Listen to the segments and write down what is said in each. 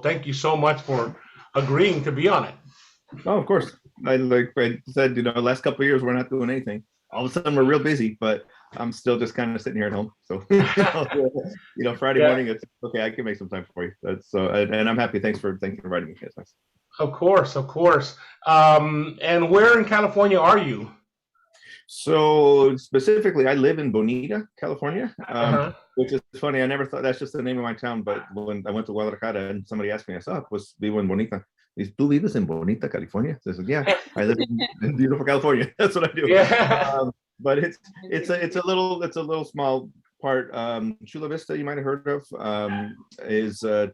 thank you so much for agreeing to be on it. Oh, of course. Like I said, last couple of years we're not doing anything. All of a sudden we're real busy, but I'm still just kind of sitting here at home. So Friday morning it's okay. I can make some time for you. That's so, and I'm happy. Thanks for inviting me. It's nice. Of course. And where in California are you? So specifically, I live in Bonita, California, which is funny. I never thought that's just the name of my town. But when I went to Guadalajara and somebody asked me, I said, "Was vivo en Bonita." ¿Tú vives en Bonita, California? So I said, "Yeah, I live in beautiful California. That's what I do." Yeah. But it's a little small part. Chula Vista, you might have heard of, is a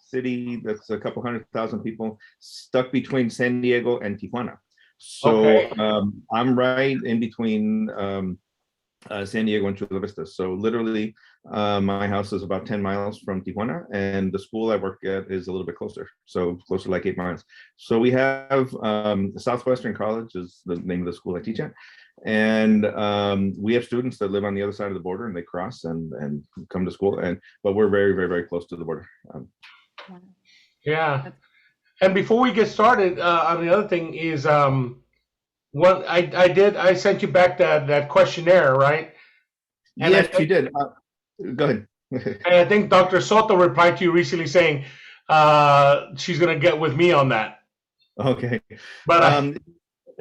city that's a couple 100,000 people stuck between San Diego and Tijuana. So I'm right in between San Diego and Chula Vista. So literally, my house is about 10 miles from Tijuana, and the school I work at is a little bit closer. So closer, like 8 miles. So we have Southwestern College is the name of the school I teach at. And we have students that live on the other side of the border, and they cross and come to school. But we're very, very, very close to the border. Yeah. And before we get started, on the other thing is, what I sent you back that questionnaire, right? And yes, you did. Go ahead. And I think Dr. Soto replied to you recently saying she's going to get with me on that. Okay. But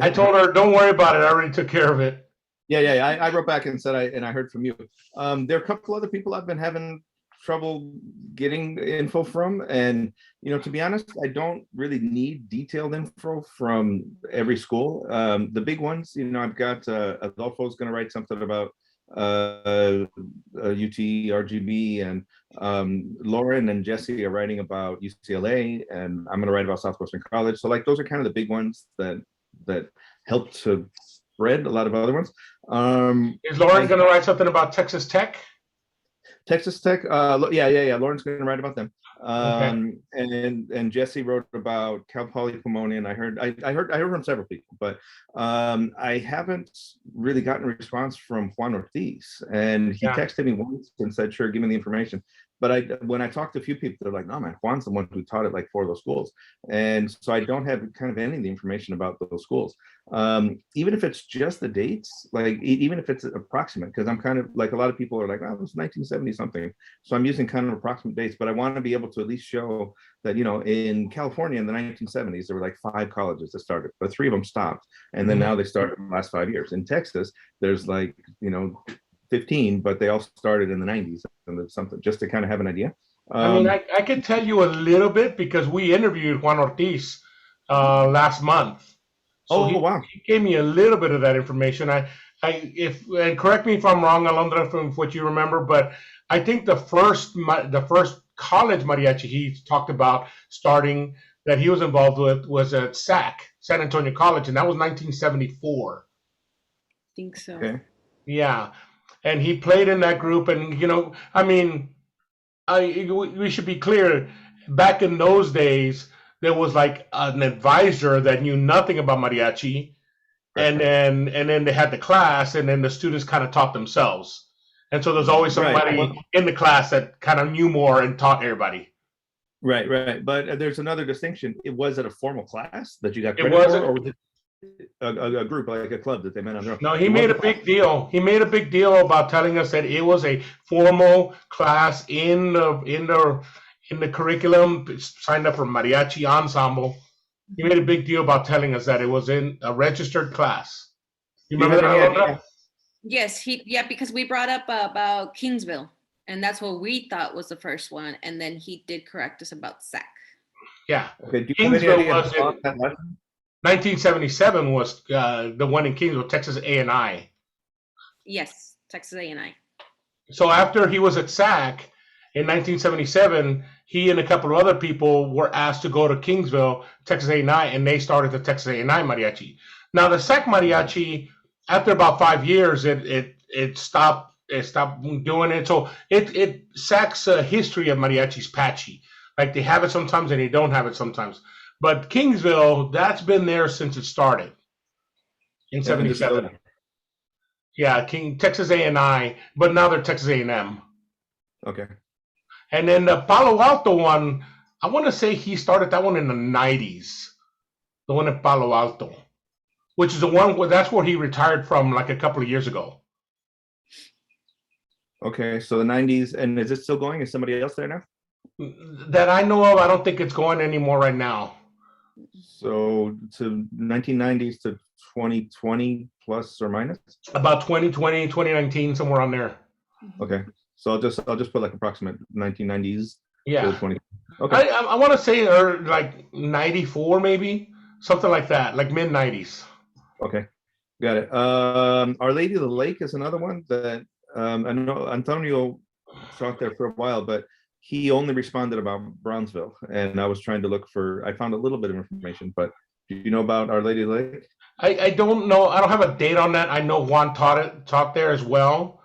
I told her, don't worry about it. I already took care of it. Yeah. I wrote back and said I heard from you. There are a couple other people I've been having trouble getting info from, and to be honest, I don't really need detailed info from every school. The big ones, I've got Adolfo's going to write something about UT RGB, and Lauren and Jesse are writing about UCLA, and I'm going to write about Southwestern College. So like those are kind of the big ones that help to spread a lot of other ones. Is Lauren going to write something about Texas Tech? Texas Tech, yeah. Lauren's going to write about them. And Jesse wrote about Cal Poly Pomona, and I heard from several people, but I haven't really gotten a response from Juan Ortiz, and he texted me once and said, "Sure, give me the information." But when I talked to a few people, they're like, "No, man, Juan's the one who taught at like 4 of those schools," and so I don't have kind of any of the information about those schools. Even if it's just the dates, like even if it's approximate, because I'm kind of like a lot of people are like, "Oh, it was 1970 something," so I'm using kind of approximate dates, but I want to be able to at least show that in California in the 1970s there were like 5 colleges that started, but 3 of them stopped, and then now they started in the last 5 years. In Texas, there's like 15, but they all started in the 90s, and there's something just to kind of have an idea. I can tell you a little bit because we interviewed Juan Ortiz last month. So wow. He gave me a little bit of that information. And correct me if I'm wrong, Alondra, from what you remember, but I think the first college mariachi he talked about starting that he was involved with was at SAC, San Antonio College, and that was 1974. I think so. Okay. Yeah. And he played in that group, and we should be clear. Back in those days, there was like an advisor that knew nothing about mariachi, and then they had the class, and then the students kind of taught themselves. And so there's always somebody in the class that kind of knew more and taught everybody. Right. But there's another distinction. Was it a formal class that you got credit for, or was it a group, like a club that they met on their own? No, he made a big deal. He made a big deal about telling us that it was a formal class in the curriculum, signed up for mariachi ensemble. He made a big deal about telling us that it was in a registered class. You remember that? Yes, because we brought up about Kingsville, and that's what we thought was the first one, and then he did correct us about SAC. Yeah. Okay, Kingsville was in 1977 was the one in Kingsville, Texas A&I. Yes, Texas A&I. So after he was at SAC in 1977, he and a couple of other people were asked to go to Kingsville, Texas A&I, and they started the Texas A&I mariachi. Now the SAC mariachi, after about 5 years, it stopped doing it. So SAC's history of mariachi is patchy. Like they have it sometimes and they don't have it sometimes. But Kingsville, that's been there since it started in 77. Yeah, Texas A&I, but now they're Texas A&M. Okay. And then the Palo Alto one, I want to say he started that one in the 90s, the one in Palo Alto, which is the one where that's where he retired from like a couple of years ago. Okay, so the 90s, and is it still going? Is somebody else there now? That I know of, I don't think it's going anymore right now. So to 1990s to 2020 plus or minus? About 2020, 2019, somewhere on there. Okay, so I'll just put like approximate 1990s Yeah. to 20. Okay. I want to say like 94 maybe, something like that, like mid 90s. Okay, got it. Our Lady of the Lake is another one that I know Antonio taught there for a while, but he only responded about Brownsville, and I was trying to look for. I found a little bit of information, but do you know about Our Lady of the Lake? I don't know. I don't have a date on that. I know Juan taught there as well,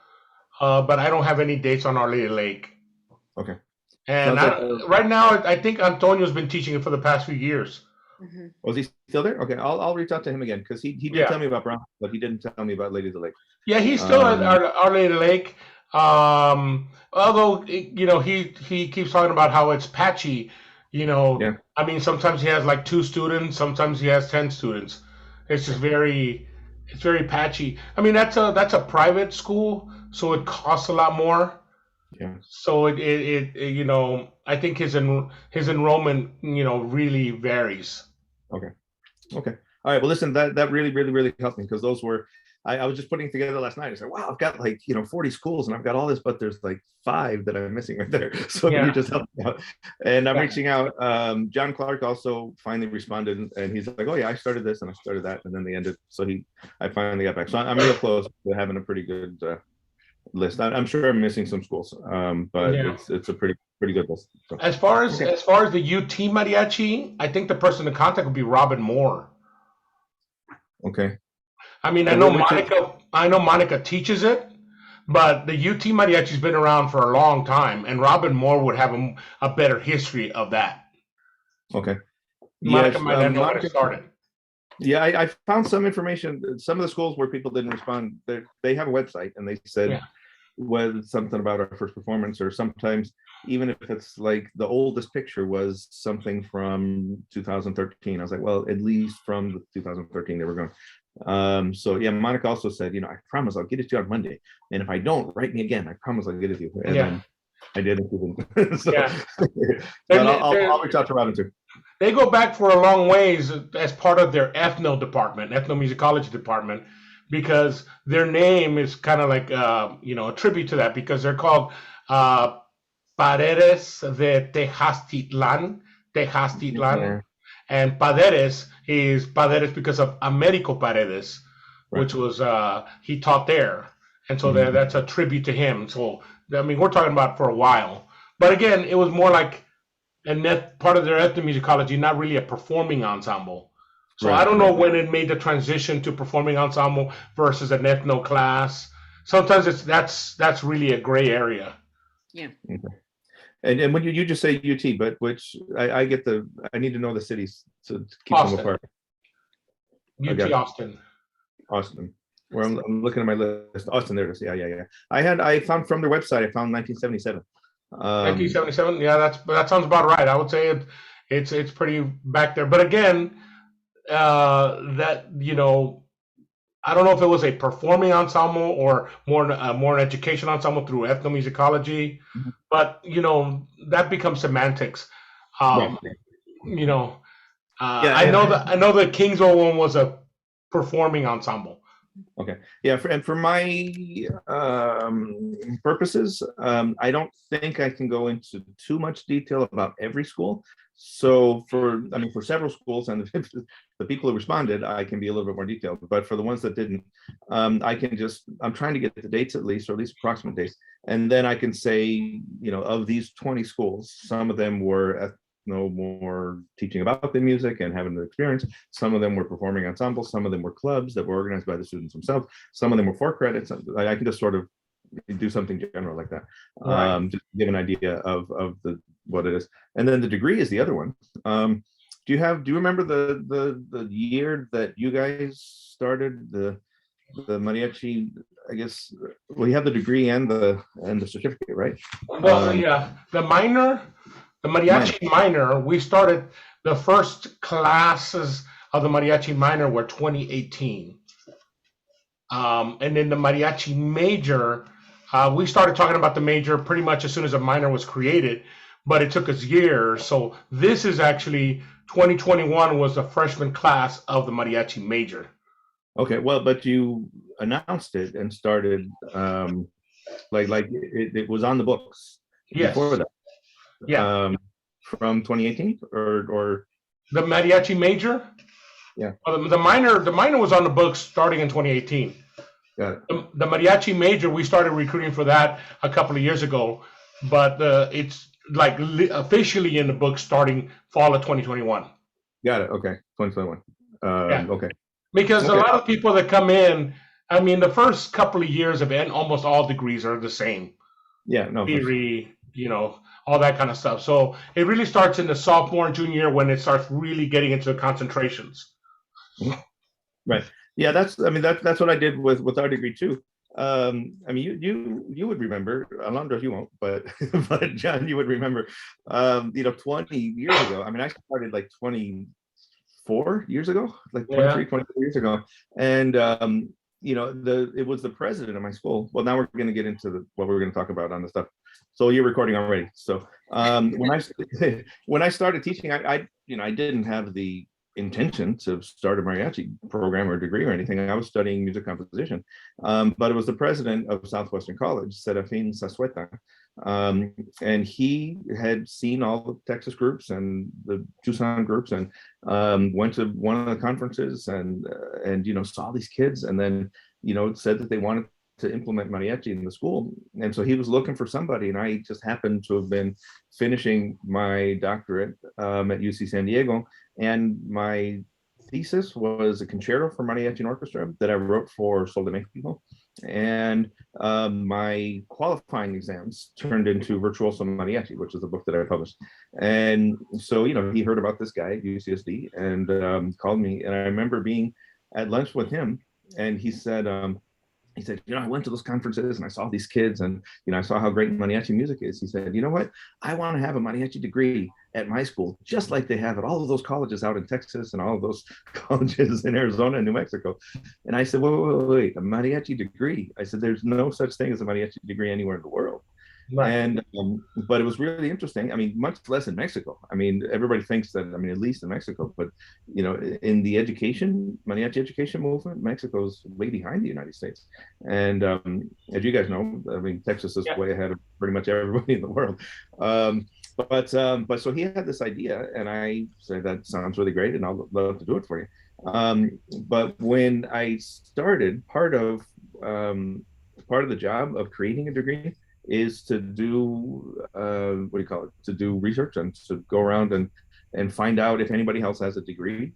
but I don't have any dates on Our Lady Lake. Okay. And right now, I think Antonio's been teaching it for the past few years. Mhm. Was he still there? Okay, I'll reach out to him again because he did tell me about Brown, but he didn't tell me about Lady of the Lake. Yeah, he's still at Our Lady Lake. Although he keeps talking about how it's patchy. Yeah. I mean, sometimes he has like 2 students, sometimes he has 10 students. It's just it's very patchy. I mean, that's a private school, so it costs a lot more. Yeah. So it I think his enrollment really varies. Okay. Okay. All right. Well, listen, that really helped me because those were I was just putting together last night. I said, wow, I've got like 40 schools and I've got all this, but there's like 5 that I'm missing right there. So you just helped me out. And I'm reaching out. John Clark also finally responded, and he's like, oh yeah, I started this and I started that, and then they ended. So I finally got back. So I'm real close to having a pretty good list. I'm sure I'm missing some schools, but it's a pretty good list. So. As far as the UT Mariachi, I think the person to contact would be Robin Moore. Okay. I mean, I know Monica teaches it, but the UT Mariachi's been around for a long time, and Robin Moore would have a better history of that. Okay. Monica might not know when it started. Yeah, I found some information. Some of the schools where people didn't respond, they have a website, and they said was something about our first performance, or sometimes even if it's like the oldest picture was something from 2013. I was like, well, at least from the 2013 they were going. So yeah, Monica also said, I promise I'll get it to you on Monday, and if I don't, write me again. I promise I'll get it to you. And then I didn't. So, but I'll reach out to Robin too. They go back for a long ways as part of their ethnomusicology department, because their name is kind of like a tribute to that, because they're called Paredes de Tejastitlan, and Paredes is Paredes because of Americo Paredes, which was he taught there, and so that's a tribute to him. So I mean, we're talking about for a while, but again, it was more like part of their ethnomusicology, not really a performing ensemble. So I don't know when it made the transition to performing ensemble versus an ethno class. Sometimes that's really a gray area. Yeah. Okay. And when you just say UT, but which I need to know the cities to keep them apart. UT Austin. Austin. Where I'm looking at my list. Austin, there it is. Yeah. I found from their website. I found 1977. 1977. Yeah, that sounds about right. I would say it's pretty back there. But again, that I don't know if it was a performing ensemble or more an education ensemble through ethnomusicology, but that becomes semantics. I know the Kingsville one was a performing ensemble. Okay. Yeah. For my purposes, I don't think I can go into too much detail about every school. So for several schools and the people who responded, I can be a little bit more detailed. But for the ones that didn't, I'm trying to get the dates at least, or at least approximate dates. And then I can say, of these 20 schools, some of them were more teaching about the music and having the experience. Some of them were performing ensembles. Some of them were clubs that were organized by the students themselves. Some of them were 4 credits. I can just sort of do something general like that, just to give an idea of what it is. And then the degree is the other one. Do you remember the year that you guys started the mariachi? I guess we have the degree and the certificate, right? Well, the minor The Mariachi Minor, we started the first classes of the Mariachi Minor were 2018. And then the Mariachi Major, we started talking about the major pretty much as soon as the minor was created, but it took us years. So this is actually 2021 was the freshman class of the Mariachi Major. Okay, well, but you announced it and started like it was on the books before that. Yeah. From 2018 or the Mariachi Major? Yeah. The minor was on the books starting in 2018. Got it. The Mariachi Major, we started recruiting for that a couple of years ago, but it's like officially in the book starting fall of 2021. Got it. Okay, 2021. Yeah. Okay. Because a lot of people that come in, I mean, the first couple of years of it, almost all degrees are the same. Yeah. No. Theory, all that kind of stuff. So it really starts in the sophomore and junior year when it starts really getting into the concentrations. Right. Yeah, that's what I did with our degree too. I mean, you would remember, Alondra, you won't, but John, you would remember, 20 years ago. I mean, I started like 24 years ago, like 23, 24 years ago, and it was the president of my school. Well, now we're going to get into what we're going to talk about on the stuff. So you're recording already. So when I started teaching, I didn't have the intention to start a mariachi program or degree or anything. I was studying music composition, but it was the president of Southwestern College, Serafin Sazueta, and he had seen all the Texas groups and the Tucson groups, and went to one of the conferences and saw these kids, and then said that they wanted to implement mariachi in the school. And so he was looking for somebody, and I just happened to have been finishing my doctorate at UC San Diego, and my thesis was a concerto for mariachi and orchestra that I wrote for Sol de Mexico, and my qualifying exams turned into Virtuoso Mariachi, which is a book that I published. And so he heard about this guy at UCSD and called me, and I remember being at lunch with him, and he said, I went to those conferences and I saw these kids, and I saw how great mariachi music is. He said, you know what? I want to have a mariachi degree at my school, just like they have at all of those colleges out in Texas and all of those colleges in Arizona and New Mexico. And I said, wait, a mariachi degree? I said, there's no such thing as a mariachi degree anywhere in the world. Right. And but it was really interesting. I mean, much less in Mexico. I mean, everybody thinks that, at least in Mexico, but in the mariachi education movement, Mexico's way behind the United States. And as you guys know, Texas is way ahead of pretty much everybody in the world. But so he had this idea, and I said, that sounds really great, and I'll love to do it for you. But when I started, part of the job of creating a degree is to do to do research and to go around and find out if anybody else has a degree,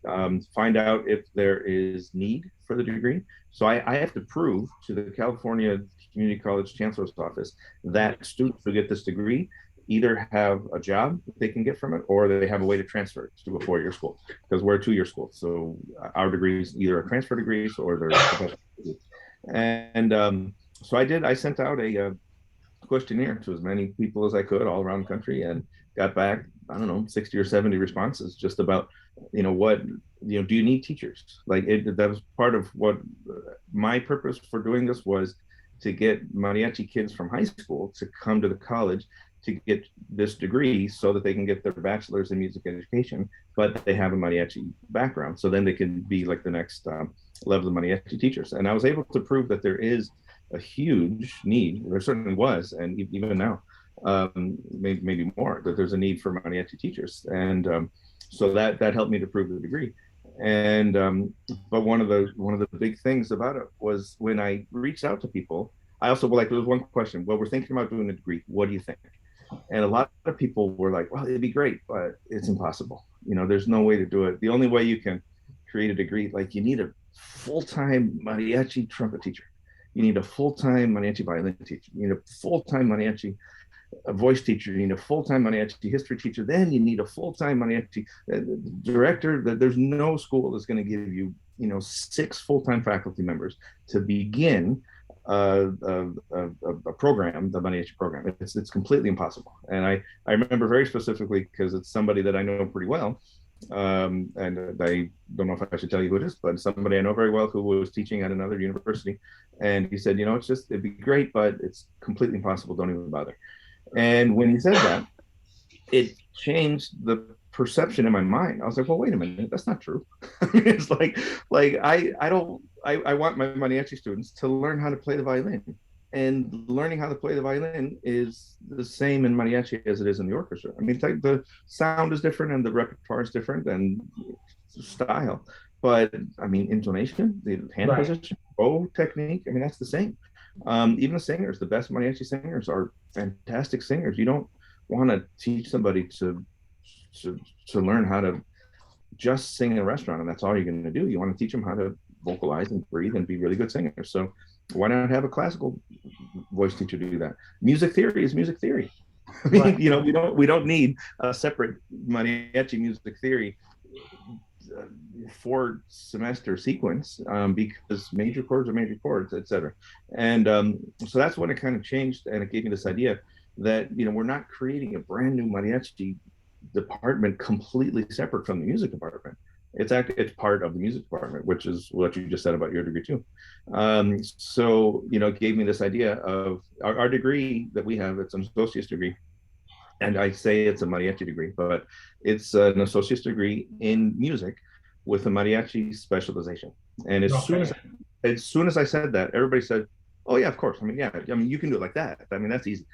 find out if there is need for the degree. So I have to prove to the California Community College Chancellor's Office that students who get this degree either have a job they can get from it, or they have a way to transfer it to a 4-year school, because we're a 2-year school. So our degrees either are transfer degrees or they're professional degrees. And so I sent out a questionnaire to as many people as I could all around the country, and got back, 60 or 70 responses just about, what, do you need teachers? That was part of what my purpose for doing this was, to get mariachi kids from high school to come to the college to get this degree so that they can get their bachelor's in music education, but they have a mariachi background. So then they can be like the next level of mariachi teachers. And I was able to prove that there is a huge need. There certainly was, and even now, maybe more, that there's a need for mariachi teachers. And so that helped me to prove the degree. And but one of the big things about it was when I reached out to people, I also there was one question. Well, we're thinking about doing a degree. What do you think? And a lot of people were like, well, it'd be great, but it's impossible. There's no way to do it. The only way you can create a degree, you need a full-time mariachi trumpet teacher. You need a full-time mariachi violin teacher. You need a full-time mariachi voice teacher. You need a full-time mariachi history teacher. Then you need a full-time mariachi director. There's no school that's going to give you, 6 full-time faculty members to begin a program, the Mariachi program. It's completely impossible. And I remember very specifically because it's somebody that I know pretty well. And I don't know if I should tell you who it is, but somebody I know very well who was teaching at another university. And he said, it'd be great, but it's completely impossible. Don't even bother. And when he said that, it changed the perception in my mind. I was like, well, wait a minute, that's not true. It's like I want my mariachi students to learn how to play the violin. And learning how to play the violin is the same in mariachi as it is in the orchestra. I mean, the sound is different and the repertoire is different and style. But I mean, intonation, the hand position, bow technique, I mean, that's the same. Even the singers, the best mariachi singers are fantastic singers. You don't want to teach somebody to learn how to just sing in a restaurant and that's all you're going to do. You want to teach them how to vocalize and breathe and be really good singers. So why not have a classical voice teacher do that? Music theory is music theory. I mean, we don't need a separate mariachi music theory 4-semester sequence because major chords are major chords, etc. And so that's when it kind of changed, and it gave me this idea that we're not creating a brand new mariachi department completely separate from the music department. It's part of the music department, which is what you just said about your degree too. So it gave me this idea of our degree that we have. It's an associate's degree, and I say it's a mariachi degree, but it's an associate's degree in music with a mariachi specialization. And as soon as I said that, everybody said, oh yeah, of course. I mean, you can do it like that. I mean, that's easy.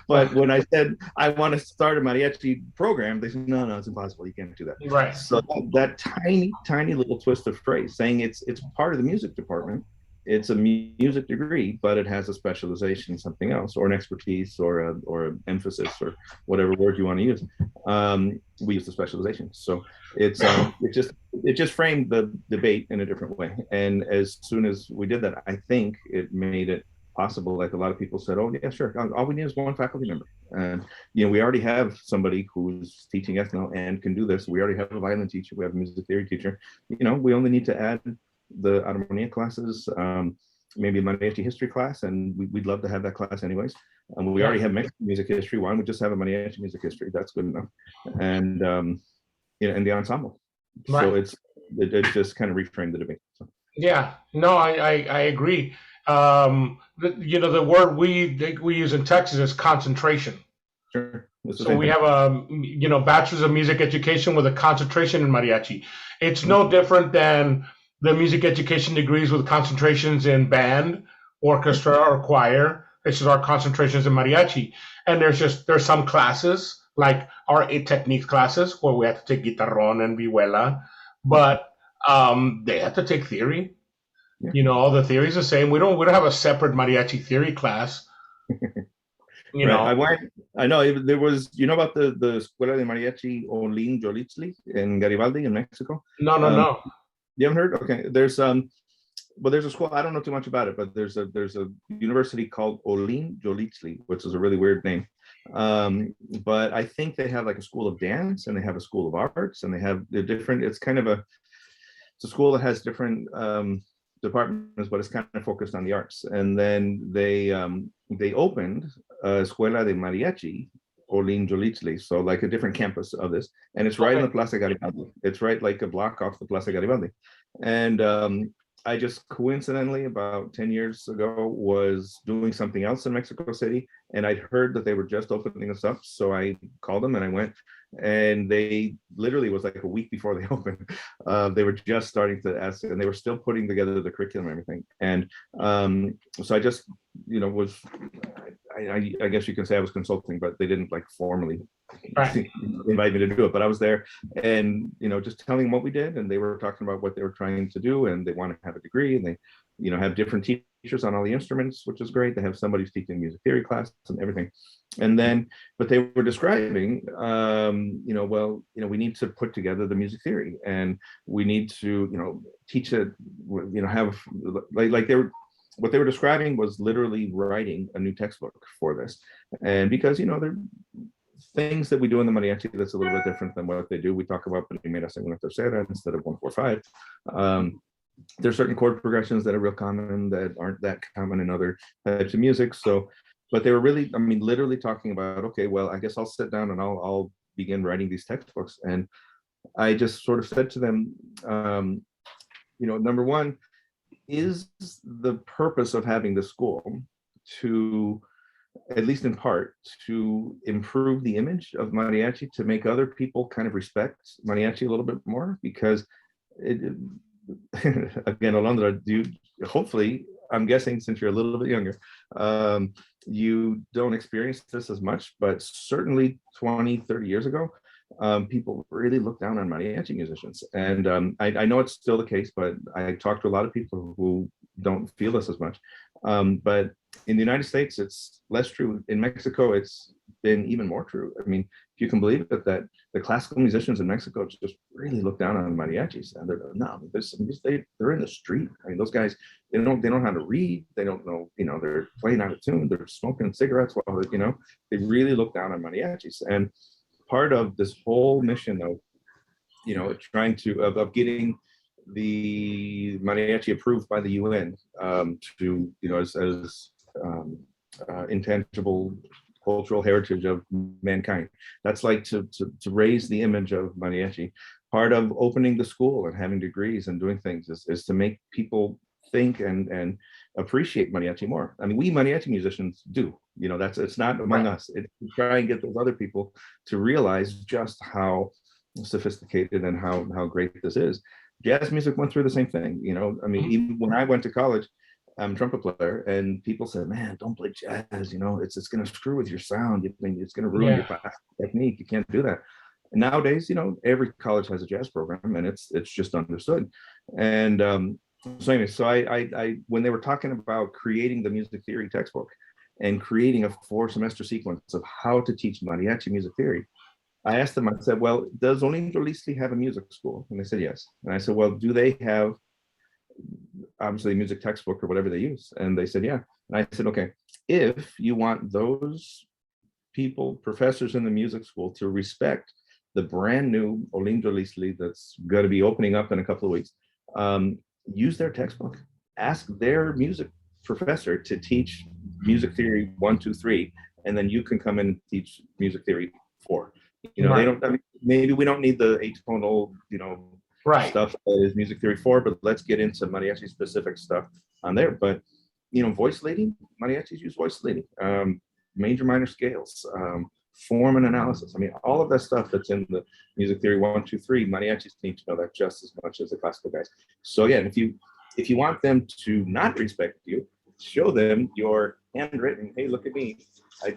But when I said I want to start a mariachi program, they said, no, it's impossible. You can't do that. Right. So that tiny little twist of phrase saying it's part of the music department. It's a music degree, but it has a specialization in something else, or an expertise, or an emphasis, or whatever word you want to use. We use the specialization. So it just framed the debate in a different way. And as soon as we did that, I think it made it possible. Like a lot of people said, oh yeah, sure. All we need is one faculty member. And we already have somebody who's teaching ethno and can do this. We already have a violin teacher. We have a music theory teacher. We only need to add the armonía classes, maybe a mariachi history class, and we'd love to have that class anyways. We already have Mexican music history. Why don't we just have a mariachi music history? That's good enough. And and the ensemble. Right. So it just kind of reframed the debate. So. Yeah, no, I agree. The word we use in Texas is concentration. Sure. So we have a bachelor's of music education with a concentration in mariachi. It's no different than the music education degrees with concentrations in band, orchestra, or choir. This is our concentrations in mariachi. And there's some classes, like our 8 techniques classes, where we have to take guitarrón and vihuela, but they have to take theory. Yeah. All the theory is the same. We don't have a separate mariachi theory class. Right. I know there was, about the Escuela de Mariachi Olin Yolitzli in Garibaldi in Mexico? No. You haven't heard? Okay. There's a school. I don't know too much about it, but there's a university called Olin Yolitzli, which is a really weird name. But I think they have like a school of dance, and they have a school of arts, and they have the different. It's a school that has different departments, but it's kind of focused on the arts. And then they opened Escuela de Mariachi Olin Yolitzli, so like a different campus of this, and it's right in the Plaza Garibaldi. It's right like a block off the Plaza Garibaldi. And I just coincidentally about 10 years ago was doing something else in Mexico City, and I'd heard that they were just opening us up, so I called them and I went, and they literally was like a week before they opened. They were just starting to ask, and they were still putting together the curriculum and everything. And so I just was I guess you can say I was consulting, but they didn't like formally invite me to do it. But I was there, and just telling them what we did, and they were talking about what they were trying to do, and they want to have a degree, and they have different teachers on all the instruments, which is great. They have somebody who's teaching music theory class and everything. And then, but they were describing, we need to put together the music theory, and we need to, teach it, have like they were. What they were describing was literally writing a new textbook for this. And because, there are things that we do in the mariachi that's a little bit different than what they do. We talk about primera, segunda, tercera instead of 1, 4, 5. there's certain chord progressions that are real common that aren't that common in other types of music. So, but they were really, I mean, literally talking about, okay, well, I guess I'll sit down and I'll begin writing these textbooks. And I just sort of said to them, number one, is the purpose of having the school to, at least in part, to improve the image of mariachi, to make other people kind of respect mariachi a little bit more? Because again, Alondra, hopefully, I'm guessing since you're a little bit younger, you don't experience this as much, but certainly 20, 30 years ago, people really looked down on mariachi musicians. And I know it's still the case, but I talk to a lot of people who don't feel this as much. But in the United States, it's less true. In Mexico, it's been even more true. I mean, if you can believe it, that the classical musicians in Mexico just really look down on mariachis, and they're in the street. I mean, those guys, they don't know how to read. They don't know, they're playing out of tune. They're smoking cigarettes while they really look down on mariachis. And part of this whole mission of, trying of getting the mariachi approved by the UN to, as intangible cultural heritage of mankind. That's like to raise the image of mariachi. Part of opening the school and having degrees and doing things is to make people think and appreciate mariachi more. I mean, we mariachi musicians do, it's not among us. It's to try and get those other people to realize just how sophisticated and how great this is. Jazz music went through the same thing, I mean, even when I went to college, I'm a trumpet player, and people said, man, don't play jazz, it's going to screw with your sound. It's going to ruin your technique. You can't do that. And nowadays, every college has a jazz program, and it's just understood. And so anyway, so I when they were talking about creating the music theory textbook and creating a 4-semester sequence of how to teach mariachi music theory, I asked them, I said, well, does Olindo Lisli have a music school? And they said, yes. And I said, well, do they have obviously a music textbook or whatever they use? And they said, yeah. And I said, okay, if you want those people, professors in the music school, to respect the brand new Olindo Lisli that's going to be opening up in a couple of weeks, use their textbook. Ask their music professor to teach music theory 1, 2, 3, and then you can come in and teach music theory 4. They don't. I mean, maybe we don't need the atonal, stuff that is music theory 4, but let's get into mariachi specific stuff on there. But voice leading, mariachis use voice leading, major minor scales, form and analysis. I mean, all of that stuff that's in the music theory 1, 2, 3, mariachis need to know that just as much as the classical guys. So again, if you want them to not respect you, show them your handwritten, hey, look at me, I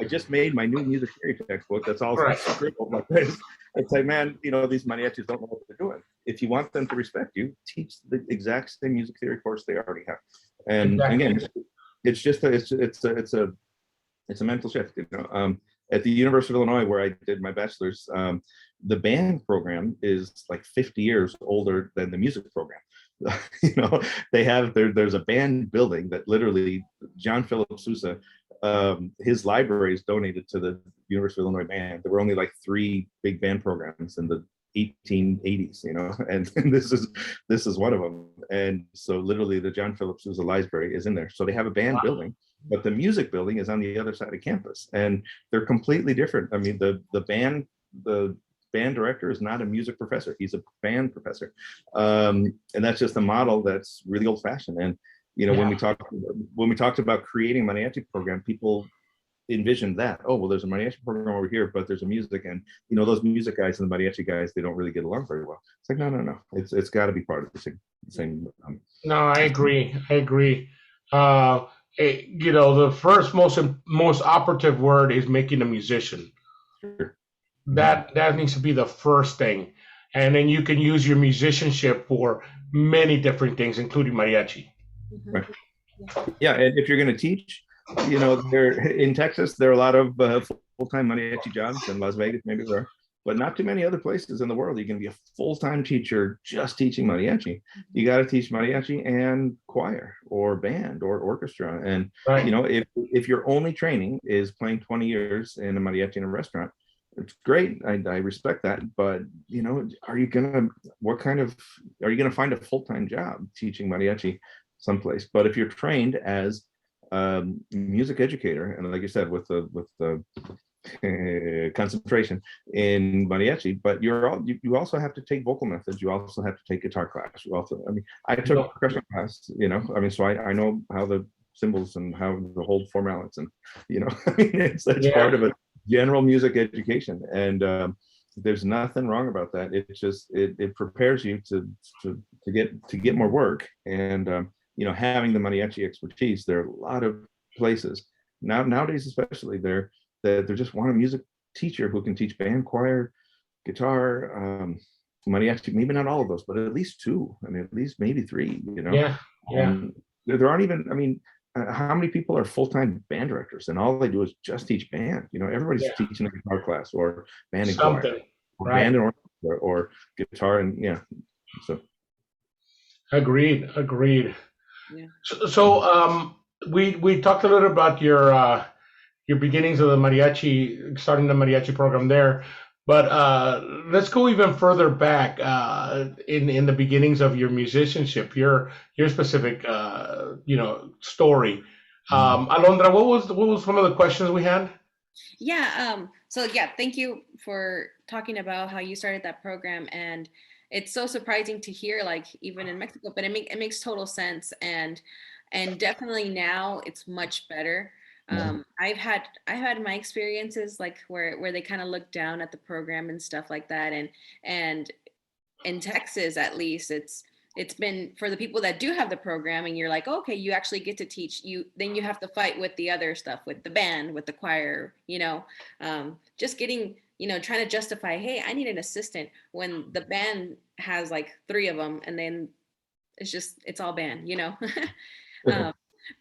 just made my new music theory textbook that's all scribbled like this. I'd say, man, these mariachis don't know what they're doing. If you want them to respect you, teach the exact same music theory course they already have. And again, it's just it's a mental shift. At the University of Illinois, where I did my bachelor's, the band program is like 50 years older than the music program. They have there's a band building that literally John Philip Sousa, his library is donated to the University of Illinois band. There were only like 3 big band programs in the 1880s, and this is one of them. And so literally the John Philip Sousa library is in there. So they have a band building, but the music building is on the other side of campus, and they're completely different. I mean, the band director is not a music professor; he's a band professor, and that's just a model that's really old-fashioned. And when we talked about creating a mariachi program, people envisioned that, oh, well, there's a mariachi program over here, but there's a music, and those music guys and the mariachi guys, they don't really get along very well. It's like, no, it's got to be part of the same. No, I agree. The first most operative word is making a musician. Sure. That needs to be the first thing, and then you can use your musicianship for many different things, including mariachi. Right. Yeah, and if you're going to teach, there in Texas, there are a lot of full-time mariachi jobs. In Las Vegas, maybe there are, but not too many other places in the world. You can be a full-time teacher just teaching mariachi. You got to teach mariachi and choir or band or orchestra. And if your only training is playing 20 years in a mariachi in a restaurant, it's great. I respect that, but you know, are you gonna find a full-time job teaching mariachi someplace? But if you're trained as music educator, and like you said, with the concentration in mariachi, but you also have to take vocal methods. You also have to take guitar class. You also, I mean, I took percussion class, you know, I mean, so I know how the cymbals and how to hold four mallets, and you know, I mean, it's part of a general music education, and there's nothing wrong about that. It just it prepares you to get more work, and you know, having the mariachi expertise. There are a lot of places nowadays, especially they just want a music teacher who can teach band, choir, guitar, mariachi. Maybe not all of those, but at least two. I mean, at least maybe three. You know, there aren't even. I mean, how many people are full-time band directors and all they do is just teach band? You know, everybody's teaching a guitar class or band and choir, or band and orchestra, or guitar and So, agreed. Yeah. So we talked a little about your beginnings of the mariachi, starting the mariachi program there. But let's go even further back in the beginnings of your musicianship, your specific story. Alondra, what was one of the questions we had? Yeah. So yeah, thank you for talking about how you started that program, and it's so surprising to hear, like even in Mexico, but it makes total sense, and definitely now it's much better. I've had my experiences like where they kind of look down at the program and stuff like that, and in Texas at least it's been for the people that do have the program, and you're like, okay, you actually get to teach. Then you have to fight with the other stuff, with the band, with the choir, just getting, trying to justify, hey, I need an assistant when the band has like three of them, and then it's all band.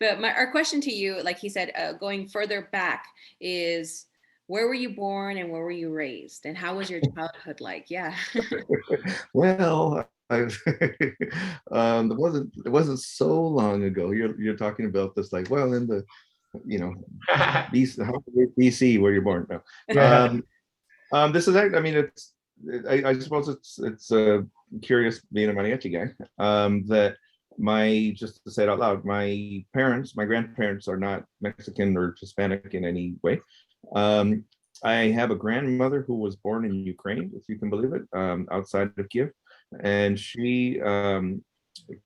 But our question to you, like he said, going further back, is where were you born and where were you raised, and how was your childhood like? Yeah. Well, it wasn't so long ago. You're talking about this like, well, in the BC where you're born. No. This is, I mean, I suppose it's curious being a mariachi guy, that just to say it out loud, my grandparents are not Mexican or Hispanic in any way. I have a grandmother who was born in Ukraine, if you can believe it, outside of Kiev, and she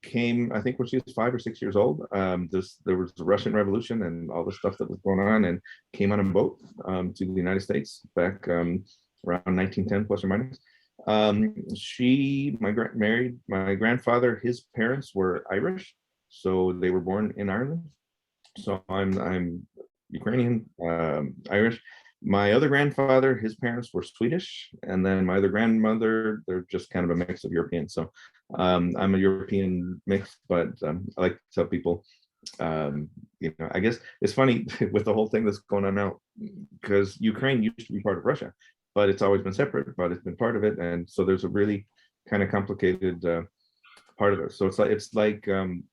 came, I think, when she was 5 or 6 years old. There was the Russian Revolution and all the stuff that was going on, and came on a boat to the United States back around 1910, plus or minus. She married my grandfather. His parents were Irish, so they were born in Ireland. So I'm Ukrainian, Irish. My other grandfather, his parents were Swedish, and then my other grandmother, they're just kind of a mix of European. So I'm a European mix, but I like to tell people, I guess it's funny with the whole thing that's going on now, because Ukraine used to be part of Russia, but it's always been separate, but it's been part of it. And so there's a really kind of complicated part of it. So it's like Linda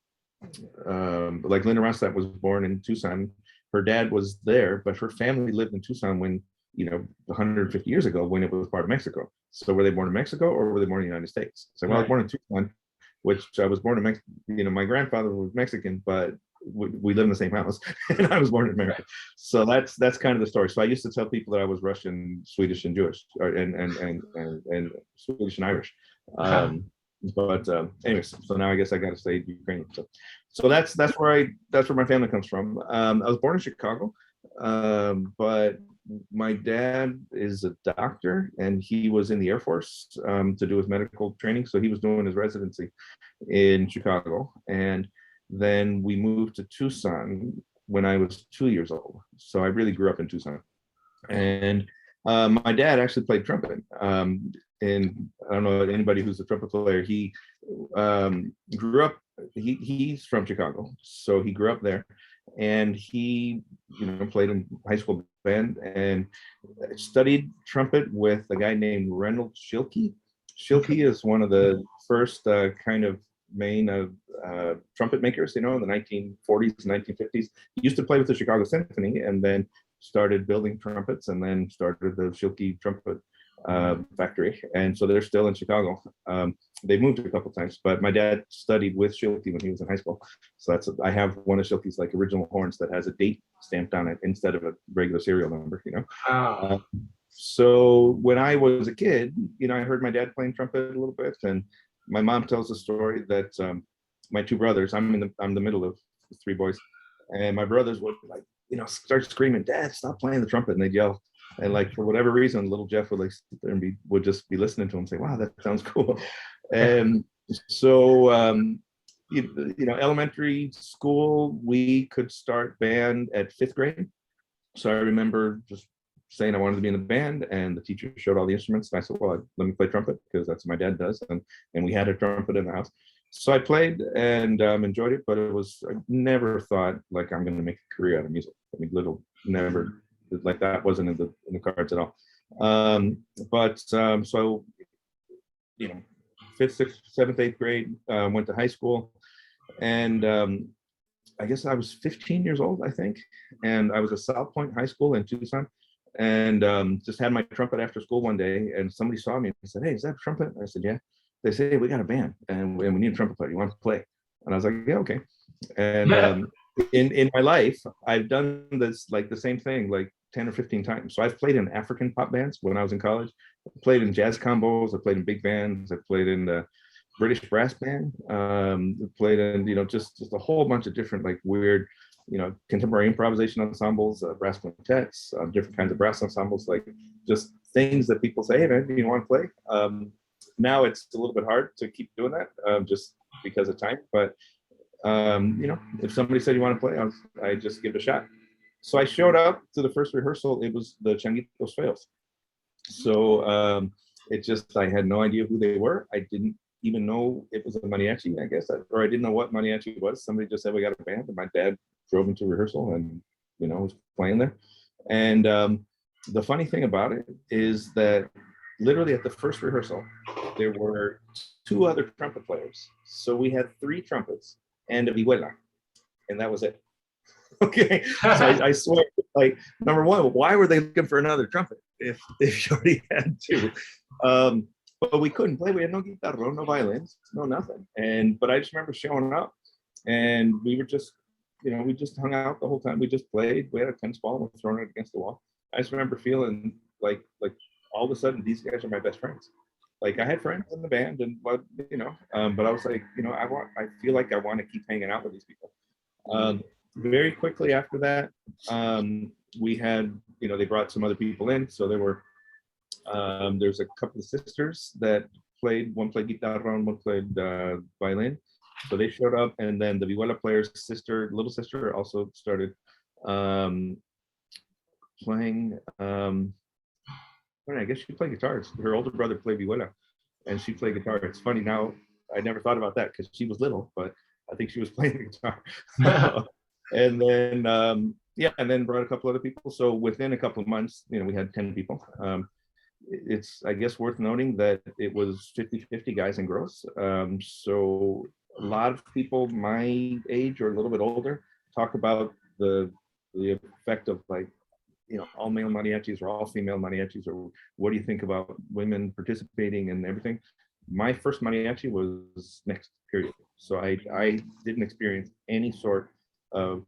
Ronstadt was born in Tucson. Her dad was there, but her family lived in Tucson when, 150 years ago, when it was part of Mexico. So were they born in Mexico or were they born in the United States? So I was born in Tucson, which I was born in Mexico. My grandfather was Mexican, but we live in the same house, and I was born in America. So that's kind of the story. So I used to tell people that I was Russian, Swedish, and Jewish, and Swedish and Irish. But anyways, so now I guess I got to say Ukrainian. So that's where my family comes from. I was born in Chicago, but my dad is a doctor, and he was in the Air Force to do his medical training. So he was doing his residency in Chicago, and then we moved to Tucson when I was 2 years old. So I really grew up in Tucson, and my dad actually played trumpet. And I don't know anybody who's a trumpet player. He grew up. He's from Chicago, so he grew up there, and he played in high school band and studied trumpet with a guy named Reynold Schilke. Schilke is one of the first kind of main trumpet makers, in the 1940s, 1950s. He used to play with the Chicago Symphony, and then started building trumpets, and then started the Schilke trumpet factory. And so they're still in Chicago. They moved a couple times, but my dad studied with Schilke when he was in high school. So I have one of Schilke's like original horns that has a date stamped on it instead of a regular serial number, you know. Wow. So when I was a kid, you know, I heard my dad playing trumpet a little bit, and my mom tells the story that my two brothers, I'm the middle of three boys, and my brothers would like, you know, start screaming, "Dad, stop playing the trumpet!" And they'd yell, and like for whatever reason, little Jeff would like sit there and would just be listening to him, and say, "Wow, that sounds cool." And so you know, elementary school, we could start band at 5th grade. So I remember just saying I wanted to be in the band, and the teacher showed all the instruments, and I said, "Well, let me play trumpet because that's what my dad does," and we had a trumpet in the house. So I played and enjoyed it, but I never thought like I'm going to make a career out of music. I mean, never, like that wasn't in the cards at all. So, you know, 5th, 6th, 7th, 8th grade, went to high school, and I guess I was 15 years old, I think, and I was at South Point High School in Tucson, and just had my trumpet after school one day, and somebody saw me and said, "Hey, is that a trumpet?" I said, "Yeah." They say, "Hey, we got a band and we need a trumpet player. You want to play?" And I was like, "Yeah, okay." And in my life, I've done this like the same thing like 10 or 15 times. So I've played in African pop bands when I was in college. I played in jazz combos. I played in big bands. I played in the British brass band. Played in, you know, just a whole bunch of different like weird, you know, contemporary improvisation ensembles, brass quintets, different kinds of brass ensembles, like just things that people say, "Hey man, do you want to play?" Now it's a little bit hard to keep doing that just because of time. But, you know, if somebody said you want to play, I just give it a shot. So I showed up to the first rehearsal. It was the Changuitos Feos. So I had no idea who they were. I didn't even know it was a mariachi, I guess, or I didn't know what mariachi was. Somebody just said, "We got a band," and my dad drove into rehearsal and, you know, was playing there. And the funny thing about it is that literally at the first rehearsal, there were 2 other trumpet players. So we had 3 trumpets and a vihuela, and that was it. Okay, so I swear, like, number one, why were they looking for another trumpet if you already had 2? But we couldn't play. We had no guitarra, no violins, no nothing. But I just remember showing up, and we were just, you know, we just hung out the whole time. We just played. We had a tennis ball and we were throwing it against the wall. I just remember feeling like all of a sudden these guys are my best friends. Like I had friends in the band, and but you know, but I was like, you know, I feel like I want to keep hanging out with these people. Very quickly after that, we had, you know, they brought some other people in. So there were there's a couple of sisters that played. One played guitarra and one played violin. So they showed up, and then the vihuela player's little sister, also started playing. I guess she played guitar. Her older brother played vihuela, and she played guitar. It's funny now. I never thought about that because she was little, but I think she was playing the guitar. And then and then brought a couple other people. So within a couple of months, you know, we had 10 people. It's, I guess, worth noting that it was 50-50 guys and girls. So a lot of people my age or a little bit older talk about the effect of, like, you know, all male mariachis or all female mariachis, or what do you think about women participating and everything. My first mariachi was mixed, period. So I didn't experience any sort of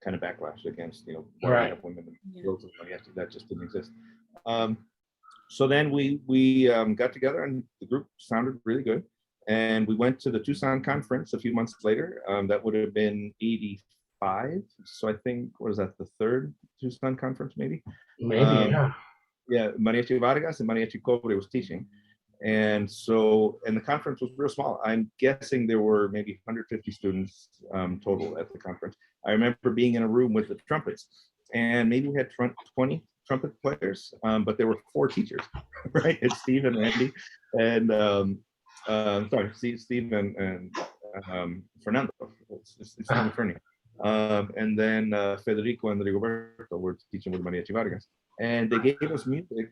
kind of backlash against, you know, why we have women and girls in mariachi. That just didn't exist. So then we got together, and the group sounded really good. And we went to the Tucson conference a few months later. That would have been 85. So I think, what was that, the 3rd Tucson conference, maybe? Maybe, yeah. Mariachi Vargas and Mariachi Cobre was teaching. And so, and the conference was real small. I'm guessing there were maybe 150 students total at the conference. I remember being in a room with the trumpets, and maybe we had 20 trumpet players, but there were 4 teachers, right? It's Steve and Randy, and Steve and Fernando. It's an attorney. And then Federico and Rigoberto were teaching with Mariachi Vargas. And they gave us music.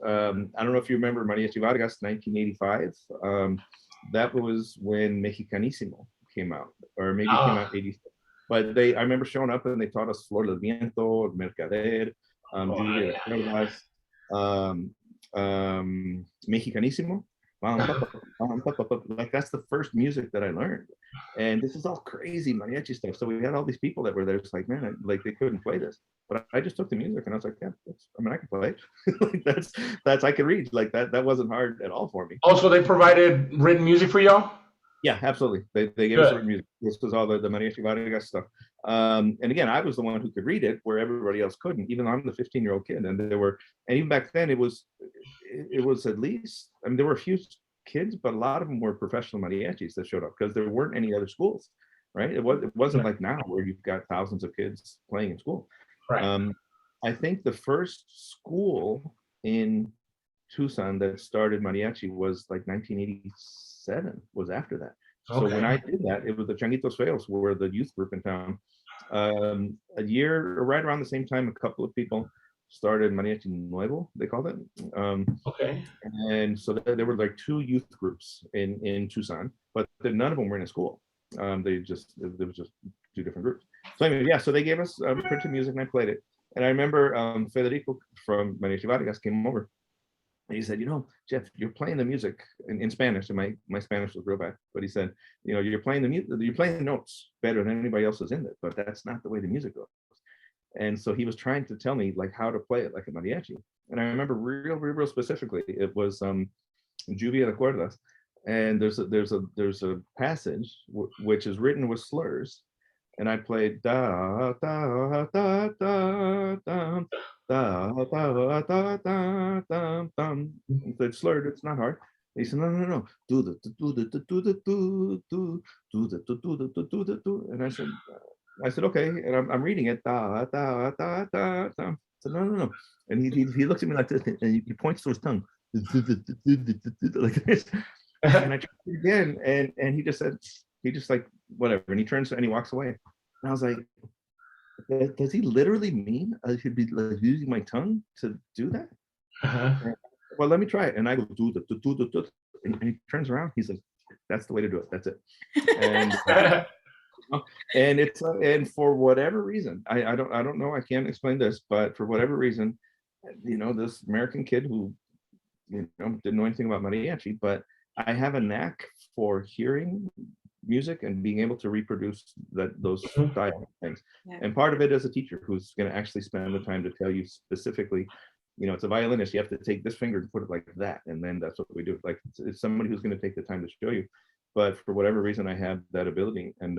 I don't know if you remember Mariachi Vargas, 1985. That was when Mexicanissimo came out, or maybe it came out 86. But I remember showing up and they taught us Flor del Viento, Mercader, Lluvia de Cuerdas, Mexicanísimo. Like that's the first music that I learned, and this is all crazy mariachi stuff. So we had all these people that were there, just like, man, like they couldn't play this, but I just took the music and I was like, yeah, I mean, I can play. Like that's I can read like that. That wasn't hard at all for me. Also, they provided written music for y'all. Yeah, absolutely. They gave us written music. This was all the Mariachi Vargas stuff. And again, I was the one who could read it, where everybody else couldn't. Even though I'm the 15-year-old kid, and even back then, it was at least. I mean, there were a few kids, but a lot of them were professional mariachis that showed up because there weren't any other schools, right? It wasn't like now where you've got thousands of kids playing in school. Right. I think the first school in Tucson that started mariachi was like 1987, was after that. So when I did that, it was the Changuitos Feos, were the youth group in town. A year, right around the same time, a couple of people started Mariachi Nuevo, they called it. And so there were like 2 youth groups in Tucson, but none of them were in a school. There was just 2 different groups. So anyway, yeah, so they gave us printed music and I played it. And I remember Federico from Mariachi Vargas came over. And he said, you know, Jeff, you're playing the music in Spanish, and my Spanish was real bad. But he said, you know, you're playing the notes better than anybody else is in it, but that's not the way the music goes. And so he was trying to tell me like how to play it like a mariachi. And I remember real specifically, it was Lluvia de Cuerdas, and there's a passage which is written with slurs, and I played da da da da da. Da, da, da, da, da, da. It's slurred, it's not hard. He said, no. Do the do the do the do do do the do the do the do. And I said, okay. And I'm reading it. Da da da da da. I said, no. And he looks at me like this, and he points to his tongue. Like this. And I tried it again, and he just like whatever. And he turns and he walks away. And I was like, does he literally mean I should be like, using my tongue to do that? Well, let me try it. And I go do the and he turns around. He's like, that's the way to do it. That's it. And and for whatever reason, I don't know. I can't explain this, but for whatever reason, you know, this American kid who, you know, didn't know anything about mariachi, but I have a knack for hearing music and being able to reproduce those style things. And part of it is a teacher who's going to actually spend the time to tell you specifically, you know, it's a violinist, you have to take this finger and put it like that, and then that's what we do. Like it's somebody who's going to take the time to show you. But for whatever reason, I have that ability. And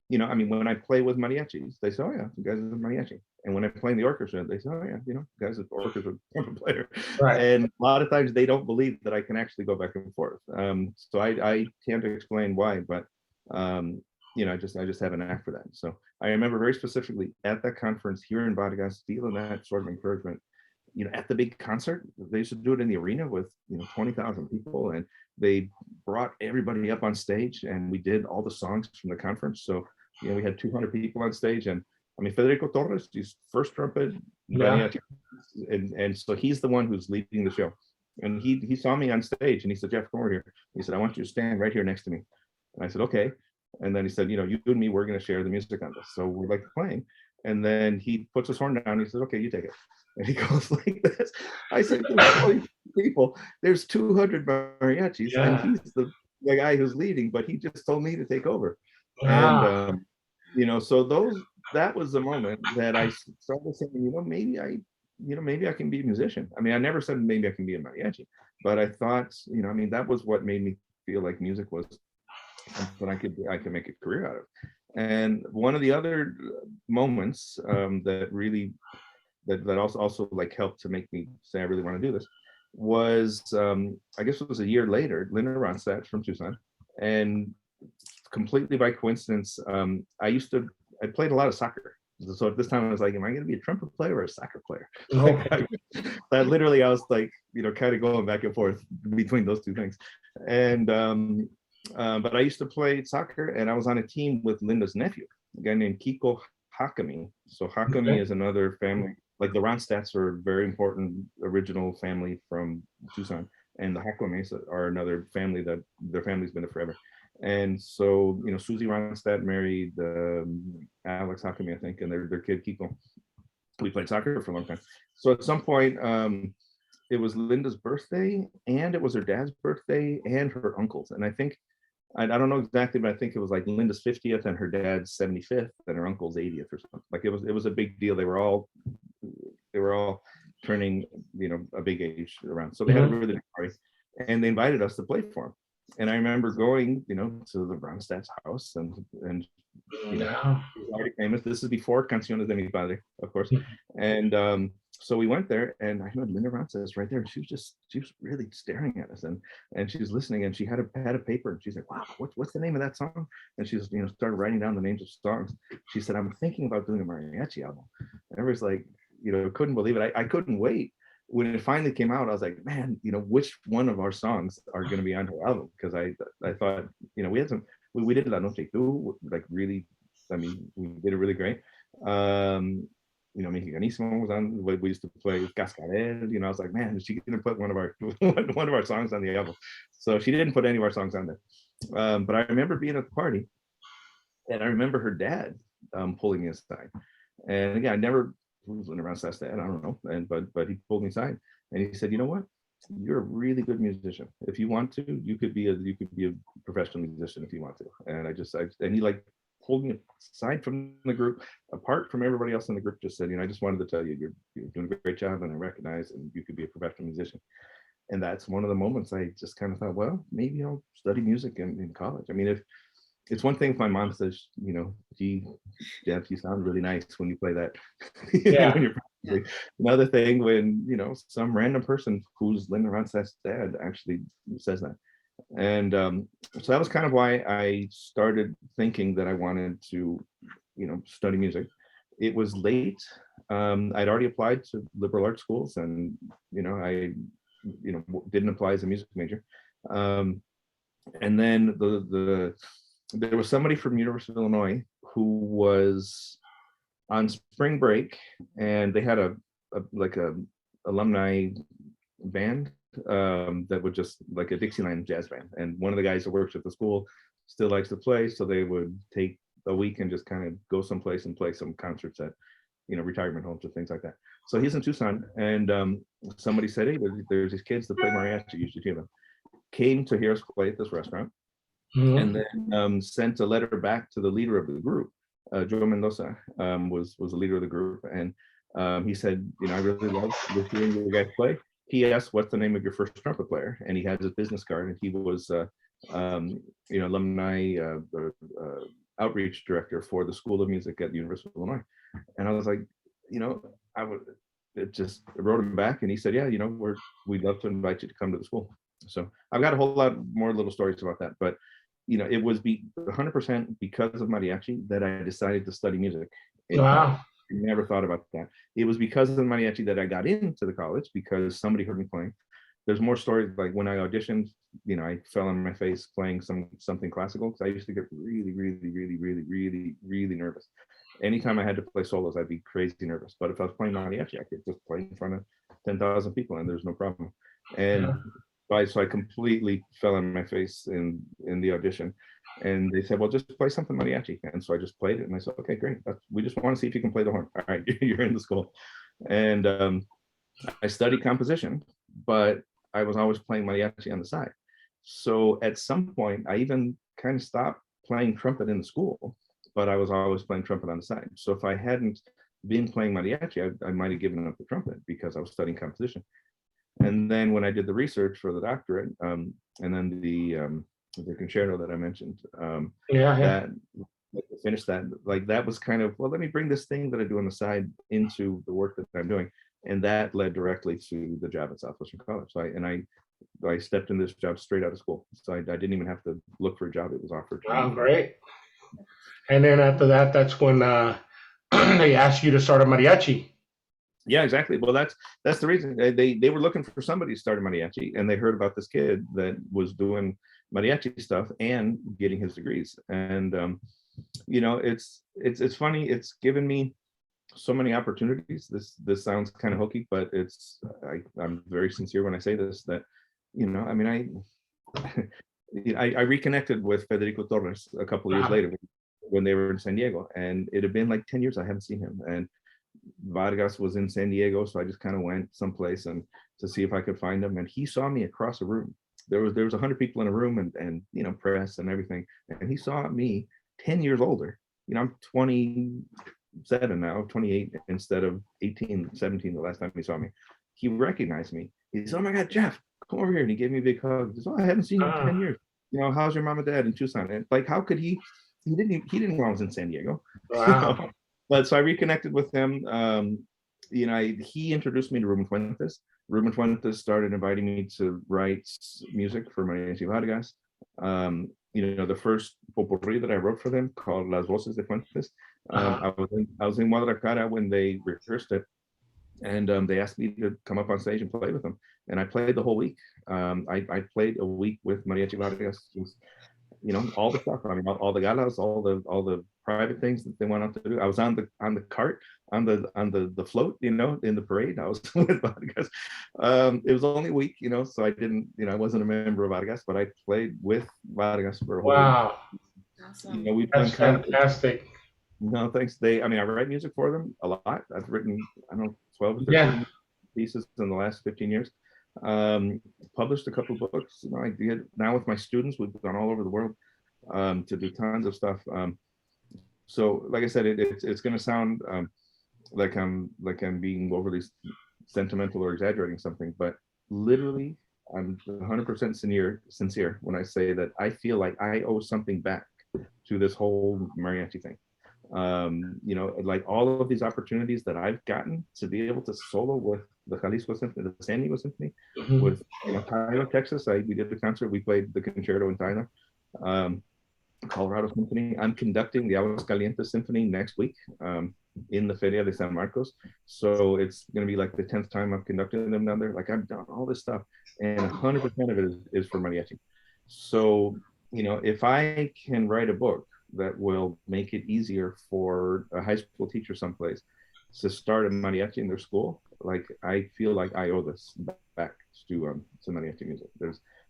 you know, I mean, when I play with mariachis, they say, oh yeah, you guys are mariachi. And when I play in the orchestra, they say, oh yeah, you know, guys are orchestra trumpet player. And a lot of times they don't believe that I can actually go back and forth. So I can't explain why, but you know, I just have an knack for that. So I remember very specifically at that conference here in Vargas, feeling that sort of encouragement. You know, at the big concert, they used to do it in the arena with, you know, 20,000 people, and they brought everybody up on stage, and we did all the songs from the conference. So, you know, we had 200 people on stage, and I mean, Federico Torres, he's first trumpet, and so he's the one who's leading the show. And he saw me on stage, and he said, Jeff, come over here. He said, I want you to stand right here next to me. And I said, okay. And then he said, you know, you and me, we're going to share the music on this. So we're like playing. And then he puts his horn down. And he said, okay, you take it. And he goes like this. I said, there's 20 people, there's 200 mariachis, and he's the guy who's leading, but he just told me to take over. And you know, so that was the moment that I started saying, you know, maybe I can be a musician. I mean, I never said maybe I can be a mariachi, but I thought, you know, I mean, that was what made me feel like music was something I could make a career out of. And one of the other moments that really that also like helped to make me say I really want to do this was I guess it was a year later, Linda Ronstadt from Tucson, and completely by coincidence, I played a lot of soccer. So at this time I was like, am I going to be a trumpet player or a soccer player? That literally I was like, you know, kind of going back and forth between those two things. And but I used to play soccer, and I was on a team with Linda's nephew, a guy named Kiko Hakami. So Hakami is another family. Like the Ronstadts are a very important original family from Tucson, and the Hakames are another family that their family's been there forever. And so, you know, Susie Ronstadt married Alex Hakami, I think, and their kid Kiko. We played soccer for a long time. So at some point, it was Linda's birthday, and it was her dad's birthday, and her uncle's. And I think, I don't know exactly, but I think it was like Linda's 50th and her dad's 75th and her uncle's 80th or something. Like it was a big deal. They were all turning, you know, a big age around. So they had a really big party, and they invited us to play for them. And I remember going, you know, to the Ronstadt's house, and you know, he was already famous. This is before Canciones de mi Padre, of course. And so we went there, and I remember Linda Ronstadt was right there, and she was really staring at us, and she was listening, and she had a paper, and she's like, wow, what's the name of that song? And she was, you know, started writing down the names of songs. She said, I'm thinking about doing a mariachi album. And everybody's like, you know, couldn't believe it. I couldn't wait. When it finally came out, I was like, man, you know, which one of our songs are going to be on her album? Because I thought, you know, we had some, we did La Noche Tu, like really, I mean, we did it really great. You know, Mexicanísimo was on. We used to play Cascabel. You know, I was like, man, is she going to put one of our songs on the album? So she didn't put any of our songs on there. But I remember being at the party, and I remember her dad pulling me aside. And again, I never was around Sastat, I don't know, but he pulled me aside, and he said, you know what, you're a really good musician. If you want to, you could be a professional musician if you want to. And and he like pulled me aside from the group, apart from everybody else in the group, just said, you know, I just wanted to tell you, you're doing a great job, and I recognize, and you could be a professional musician. And that's one of the moments I just kind of thought, well, maybe I'll study music in college. I mean, if it's one thing if my mom says, you know, gee, Jeff, you sound really nice when you play that. Yeah. When you're another thing when, you know, some random person who's Linda Ronstadt's dad actually says that. And so that was kind of why I started thinking that I wanted to, you know, study music. It was late. I'd already applied to liberal arts schools, and, you know, I, you know, didn't apply as a music major. And then there was somebody from University of Illinois who was on spring break, and they had a alumni band that would just like a Dixieland jazz band. And one of the guys that works at the school still likes to play, so they would take a week and just kind of go someplace and play some concerts at, you know, retirement homes or things like that. So he's in Tucson, and somebody said, hey, there's these kids that play mariachi, you should hear them. Came to hear us play at this restaurant. And then sent a letter back to the leader of the group. Joe Mendoza was the leader of the group, and he said, you know, I really love hearing you guys play. He asked, what's the name of your first trumpet player? And he had his business card, and he was, you know, alumni outreach director for the School of Music at the University of Illinois. And I was like, you know, it wrote him back, and he said, yeah, you know, we'd love to invite you to come to the school. So I've got a whole lot more little stories about that, but you know, it was 100% because of mariachi that I decided to study music. Wow. I never thought about that. It was because of the mariachi that I got into the college, because somebody heard me playing. There's more stories, like when I auditioned, you know, I fell on my face playing something classical, because I used to get really, really, really, really, really, really nervous. Anytime I had to play solos, I'd be crazy nervous. But if I was playing mariachi, I could just play in front of 10,000 people, and there's no problem. And so I completely fell on my face in the audition, and they said, well, just play something mariachi. And so I just played it, and I said, okay, great. We just want to see if you can play the horn. All right, you're in the school. And I studied composition, but I was always playing mariachi on the side. So at some point, I even kind of stopped playing trumpet in the school, but I was always playing trumpet on the side. So if I hadn't been playing mariachi, I might have given up the trumpet, because I was studying composition. And then when I did the research for the doctorate, and then the concerto that I mentioned, that finished that, like that was kind of, well, let me bring this thing that I do on the side into the work that I'm doing, and that led directly to the job at Southwestern College. So I stepped in this job straight out of school, so I didn't even have to look for a job; it was offered. Wow, great. And then after that, that's when they asked you to start a mariachi. Yeah, exactly. Well, that's the reason they were looking for somebody to start a mariachi, and they heard about this kid that was doing mariachi stuff and getting his degrees. And you know, it's funny. It's given me so many opportunities. This sounds kind of hokey, but I'm very sincere when I say this. That, you know, I mean, I reconnected with Federico Torres a couple of years later when they were in San Diego, and it had been like 10 years I haven't seen him. And Vargas was in San Diego, so I just kind of went someplace and to see if I could find him. And he saw me across a room. There was 100 people in a room, and you know, press and everything. And he saw me 10 years older. You know, I'm 27 now, 28 instead of 18, 17 the last time he saw me. He recognized me. He said, "Oh my God, Jeff, come over here." And he gave me a big hug. He said, "Oh, I haven't seen you in 10 years. You know, how's your mom and dad in Tucson?" And like, how could he didn't know I was in San Diego. Wow. You know? But so I reconnected with him. You know, he introduced me to Ruben Fuentes. Ruben Fuentes started inviting me to write music for Mariachi Vargas. You know, the first potpourri that I wrote for them called Las Voces de Fuentes. I was in Guadalajara when they rehearsed it, and they asked me to come up on stage and play with them. And I played the whole week. I played a week with Mariachi Vargas. You know, all the stuff. I mean, all the galas, all the private things that they went out to do. I was on the cart, on the float, you know, in the parade. I was with Vargas. It was only a week, you know, so I didn't, you know, I wasn't a member of Vargas, but I played with Vargas for a whole week. Awesome. You know, we've That's done fantastic. No, thanks. I mean, I write music for them a lot. I've written, I don't know, 12 or 13 pieces in the last 15 years. Published a couple of books. You know, I did now with my students. We've gone all over the world to do tons of stuff. So, like I said, it's going to sound like I'm being overly sentimental or exaggerating something, but literally, I'm 100% sincere when I say that I feel like I owe something back to this whole mariachi thing. You know, like all of these opportunities that I've gotten to be able to solo with the Jalisco Symphony, the San Diego Symphony, with Tyler, Texas. We did the concert. We played the concerto in Tyler. Colorado Symphony. I'm conducting the Aguascalientes Symphony next week in the Feria de San Marcos. So it's going to be like the 10th time I've conducted them down there. Like I've done all this stuff, and 100% of it is for mariachi. So, you know, if I can write a book that will make it easier for a high school teacher someplace to start a mariachi in their school, like I feel like I owe this back to mariachi music.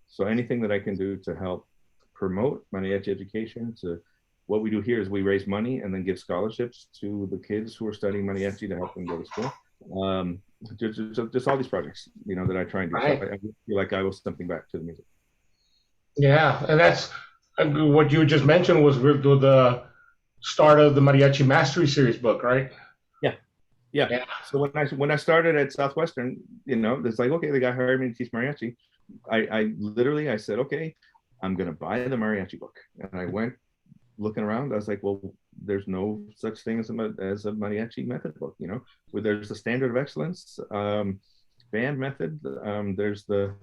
So anything that I can do to help promote mariachi education. To what we do here is we raise money and then give scholarships to the kids who are studying mariachi to help them go to school. Just all these projects, you know, that I try and do. Right. So I feel like I owe something back to the music. Yeah, and that's what you just mentioned was the start of the Mariachi Mastery Series book, right? Yeah. So when I started at Southwestern, you know, it's like, okay, the guy hired me to teach mariachi. I literally said, okay, I'm gonna buy the mariachi book, and I went looking around. I was like, well, there's no such thing as a mariachi method book, you know. Where there's the standard of excellence, band method. There's the,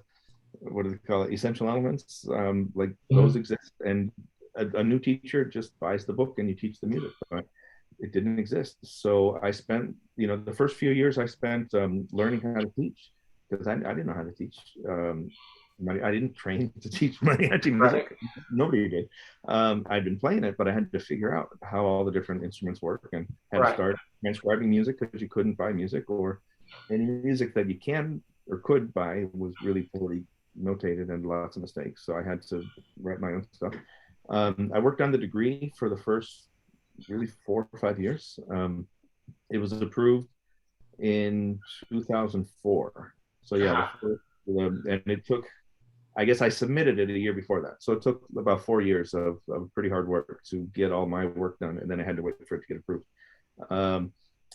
what do they call it, essential elements. Like those exist, and a new teacher just buys the book and you teach the music. But it didn't exist. So I spent, you know, the first few years I spent learning how to teach, because I didn't know how to teach. I didn't train to teach mariachi music. Right. Nobody did. I'd been playing it, but I had to figure out how all the different instruments work, and had to start transcribing music, because you couldn't buy music, or any music that you can or could buy was really poorly notated and lots of mistakes. So I had to write my own stuff. I worked on the degree for the first really 4 or 5 years. It was approved in 2004. So yeah, and it took, I guess I submitted it a year before that. So it took about 4 years of pretty hard work to get all my work done. And then I had to wait for it to get approved.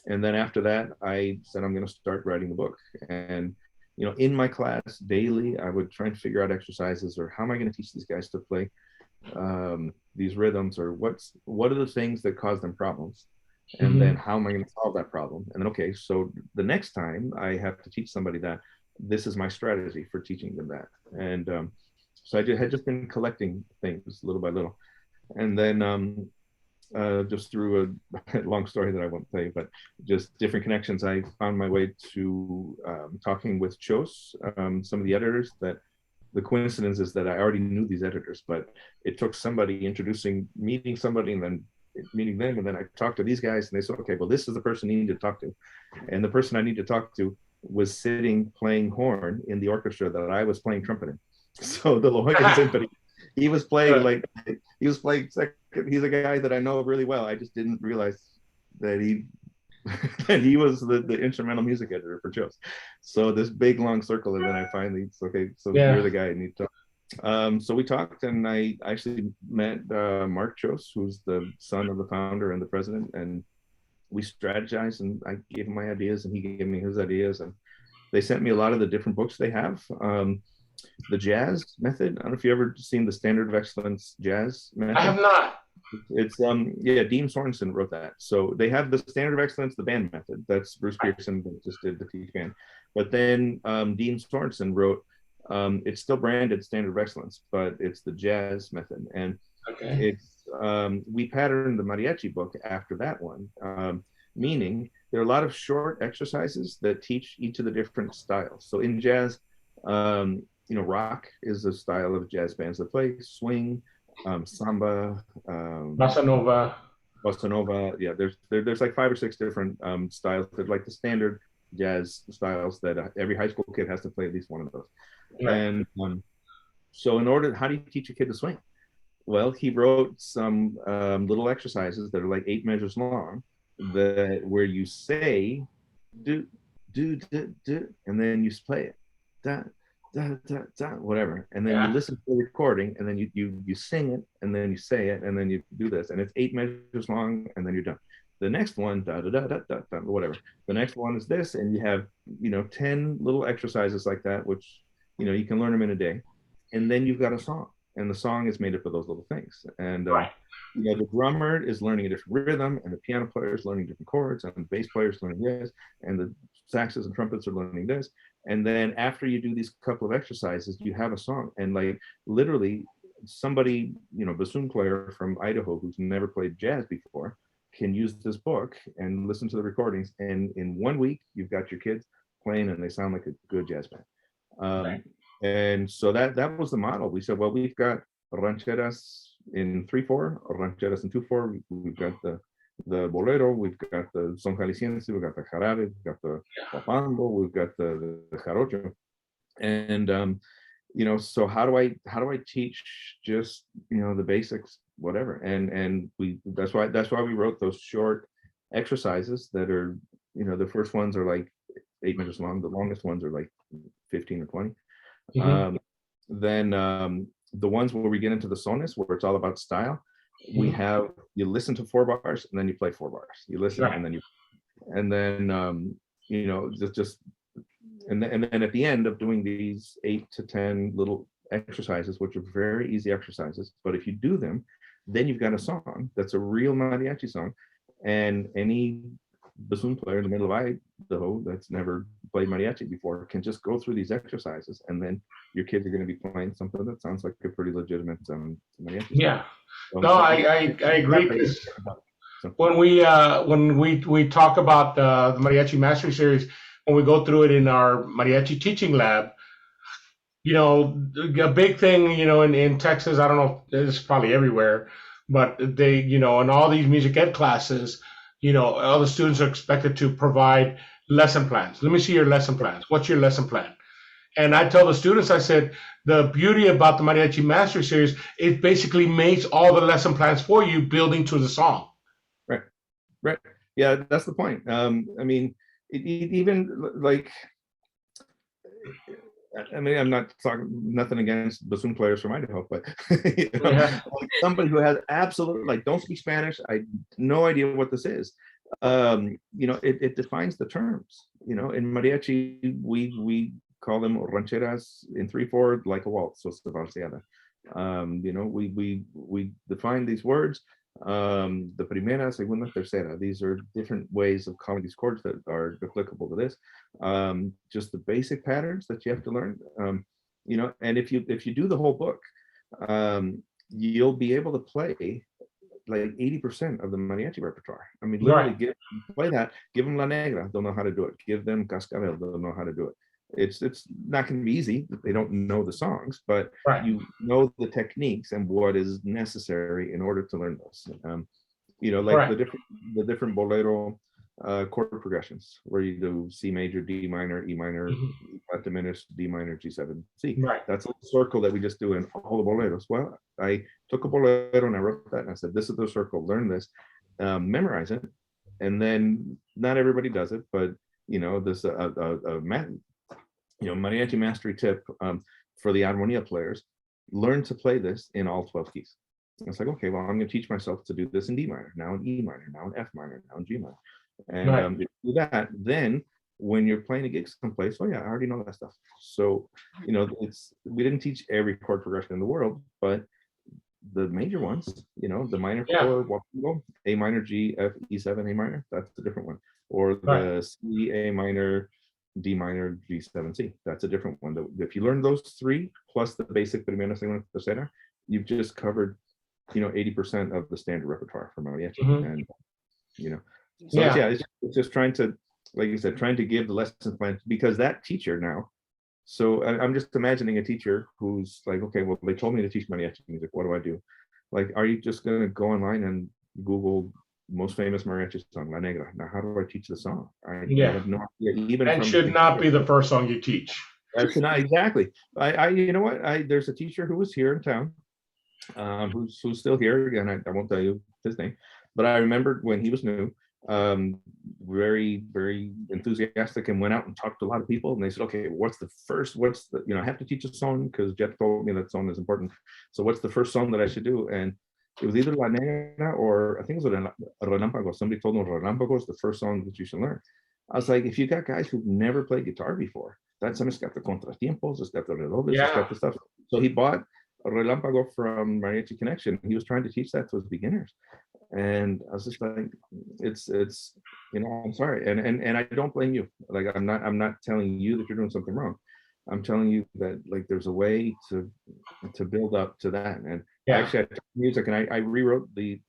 And then after that, I said, I'm going to start writing the book. And, you know, in my class daily, I would try and figure out exercises, or how am I going to teach these guys to play these rhythms, or what are the things that cause them problems? And then how am I going to solve that problem? And then, okay, so the next time I have to teach somebody that, this is my strategy for teaching them that. And so I had just been collecting things little by little. And then just through a long story that I won't tell you, but just different connections, I found my way to talking with Chos, some of the editors. That the coincidence is that I already knew these editors, but it took somebody meeting somebody, and then meeting them. And then I talked to these guys, and they said, okay, well, this is the person you need to talk to. And the person I need to talk to was sitting playing horn in the orchestra that I was playing trumpet in. So the La Jolla Symphony, he was playing like he was playing second. He's a guy that I know really well. I just didn't realize that he that he was the instrumental music editor for Joe's. So this big long circle, and then I finally okay, so you're the guy I need to talk. So we talked, and I actually met Mark Chose, who's the son of the founder and the president, and we strategized, and I gave him my ideas, and he gave me his ideas, and they sent me a lot of the different books they have. The jazz method. I don't know if you ever seen the Standard of Excellence jazz method. I have not. It's yeah, Dean Sorensen wrote that. So they have the Standard of Excellence, the band method. That's Bruce Pearson that just did the teach band. But then Dean Sorensen wrote, it's still branded Standard of Excellence, but it's the jazz method. And it's we patterned the mariachi book after that one, meaning there are a lot of short exercises that teach each of the different styles. So in jazz, you know, rock is a style of jazz bands that play, swing, samba, bossa nova. Yeah, there's like 5 or 6 different styles that like the standard jazz styles that every high school kid has to play at least one of those. And so in order, how do you teach a kid to swing? Well, he wrote some little exercises that are like 8 measures long, that where you say do do do do, and then you play it da da da da, whatever, and then you listen to the recording, and then you sing it, and then you say it, and then you do this, and it's 8 measures long, and then you're done. The next one da da da da da, da whatever. The next one is this, and you have 10 little exercises like that, which you can learn them in a day, and then you've got a song, and the song is made up of those little things. And the drummer is learning a different rhythm, and the piano player is learning different chords, and the bass player is learning this, and the saxes and trumpets are learning this. And then after you do these couple of exercises, you have a song. And like literally somebody, bassoon player from Idaho who's never played jazz before can use this book and listen to the recordings. And in 1 week, you've got your kids playing, and they sound like a good jazz band. And so that was the model. We said, well, we've got rancheras in 3/4, rancheras in 2/4. We've got the bolero, we've got the son jalisciense, we've got the jarabe, we've got the guapango, we've got the jarocho. And so how do I teach just the basics, whatever. And that's why we wrote those short exercises that are the first ones are like 8 measures long, the longest ones are like 15 or 20. Then the ones where we get into the sones, where it's all about style, you listen to 4 bars, and then you play 4 bars. You listen, and then and then at the end of doing these 8 to 10 little exercises, which are very easy exercises, but if you do them, then you've got a song that's a real mariachi song. And any bassoon player in the middle of Idaho that's never played mariachi before can just go through these exercises, and then your kids are going to be playing something that sounds like a pretty legitimate mariachi. Yeah. No, I agree. When we talk about the Mariachi Mastery Series, when we go through it in our mariachi teaching lab, a big thing, in Texas, I don't know, it's probably everywhere, but they, in all these music ed classes, all the students are expected to provide lesson plans. Let me see your lesson plans. What's your lesson plan? And I tell the students, I said, the beauty about the Mariachi Mastery Series, it basically makes all the lesson plans for you, building to the song. Right. Yeah, that's the point. I mean, even like, I'm not talking nothing against bassoon players from Idaho, but like somebody who has absolutely don't speak Spanish, I no idea what this is. It defines the terms. In mariachi, we call them rancheras in 3/4, like a waltz, so it's the valseada. We define these words. The primera, segunda, tercera. These are different ways of calling these chords that are applicable to this. Just the basic patterns that you have to learn. And if you do the whole book, you'll be able to play like 80% of the mariachi repertoire. I mean, literally play that. Give them La Negra, they'll know how to do it. Give them Cascabel, they'll know how to do it. It's not going to be easy. They don't know the songs, but you know the techniques and what is necessary in order to learn those. The different bolero chord progressions where you do C major, D minor, E minor, E flat diminished, D minor, G7, C. Right. That's a circle that we just do in all the boleros. Well, I took a bolero and I wrote that and I said, this is the circle, learn this, memorize it. And then not everybody does it, but this mariachi mastery tip for the armonia players, learn to play this in all 12 keys. And it's like, okay, well, I'm going to teach myself to do this in D minor, now in E minor, now in F minor, now in G minor. And if you do that, then when you're playing a gig someplace, oh yeah, I already know that stuff. So, we didn't teach every chord progression in the world, but the major ones, the minor chord, A minor, G, F, E7, A minor, that's a different one. Or the C, A minor, D minor, G7, C, that's a different one. If you learn those three, plus the basic primera, segunda, tercera, you've just covered, 80% of the standard repertoire for mariachi. And, so it's just trying to, like you said, trying to give the lesson plan, because that teacher now, so I'm just imagining a teacher who's like, okay, well, they told me to teach mariachi music. What do I do? Like, are you just going to go online and Google most famous mariachi song, La Negra? Now, how do I teach the song? I have no idea. Even and should not be the first song you teach. That's not exactly. You know what? There's a teacher who was here in town, who's still here. Again, I won't tell you his name, but I remembered when he was new, very, very enthusiastic, and went out and talked to a lot of people, and they said, okay, I have to teach a song because Jeff told me that song is important. So what's the first song that I should do? And it was either La Negra or I think it was Relámpago. Somebody told me Relámpago is the first song that you should learn. I was like, if you got guys who've never played guitar before, that song's got the contratiempos, it's got the redobles, it's got the stuff. So he bought Relámpago from Mariachi Connection. He was trying to teach that to his beginners. And I was just like, it's I'm sorry, and I don't blame you. Like, I'm not telling you that you're doing something wrong. I'm telling you that, like, there's a way to build up to that. And actually, I took music and I rewrote the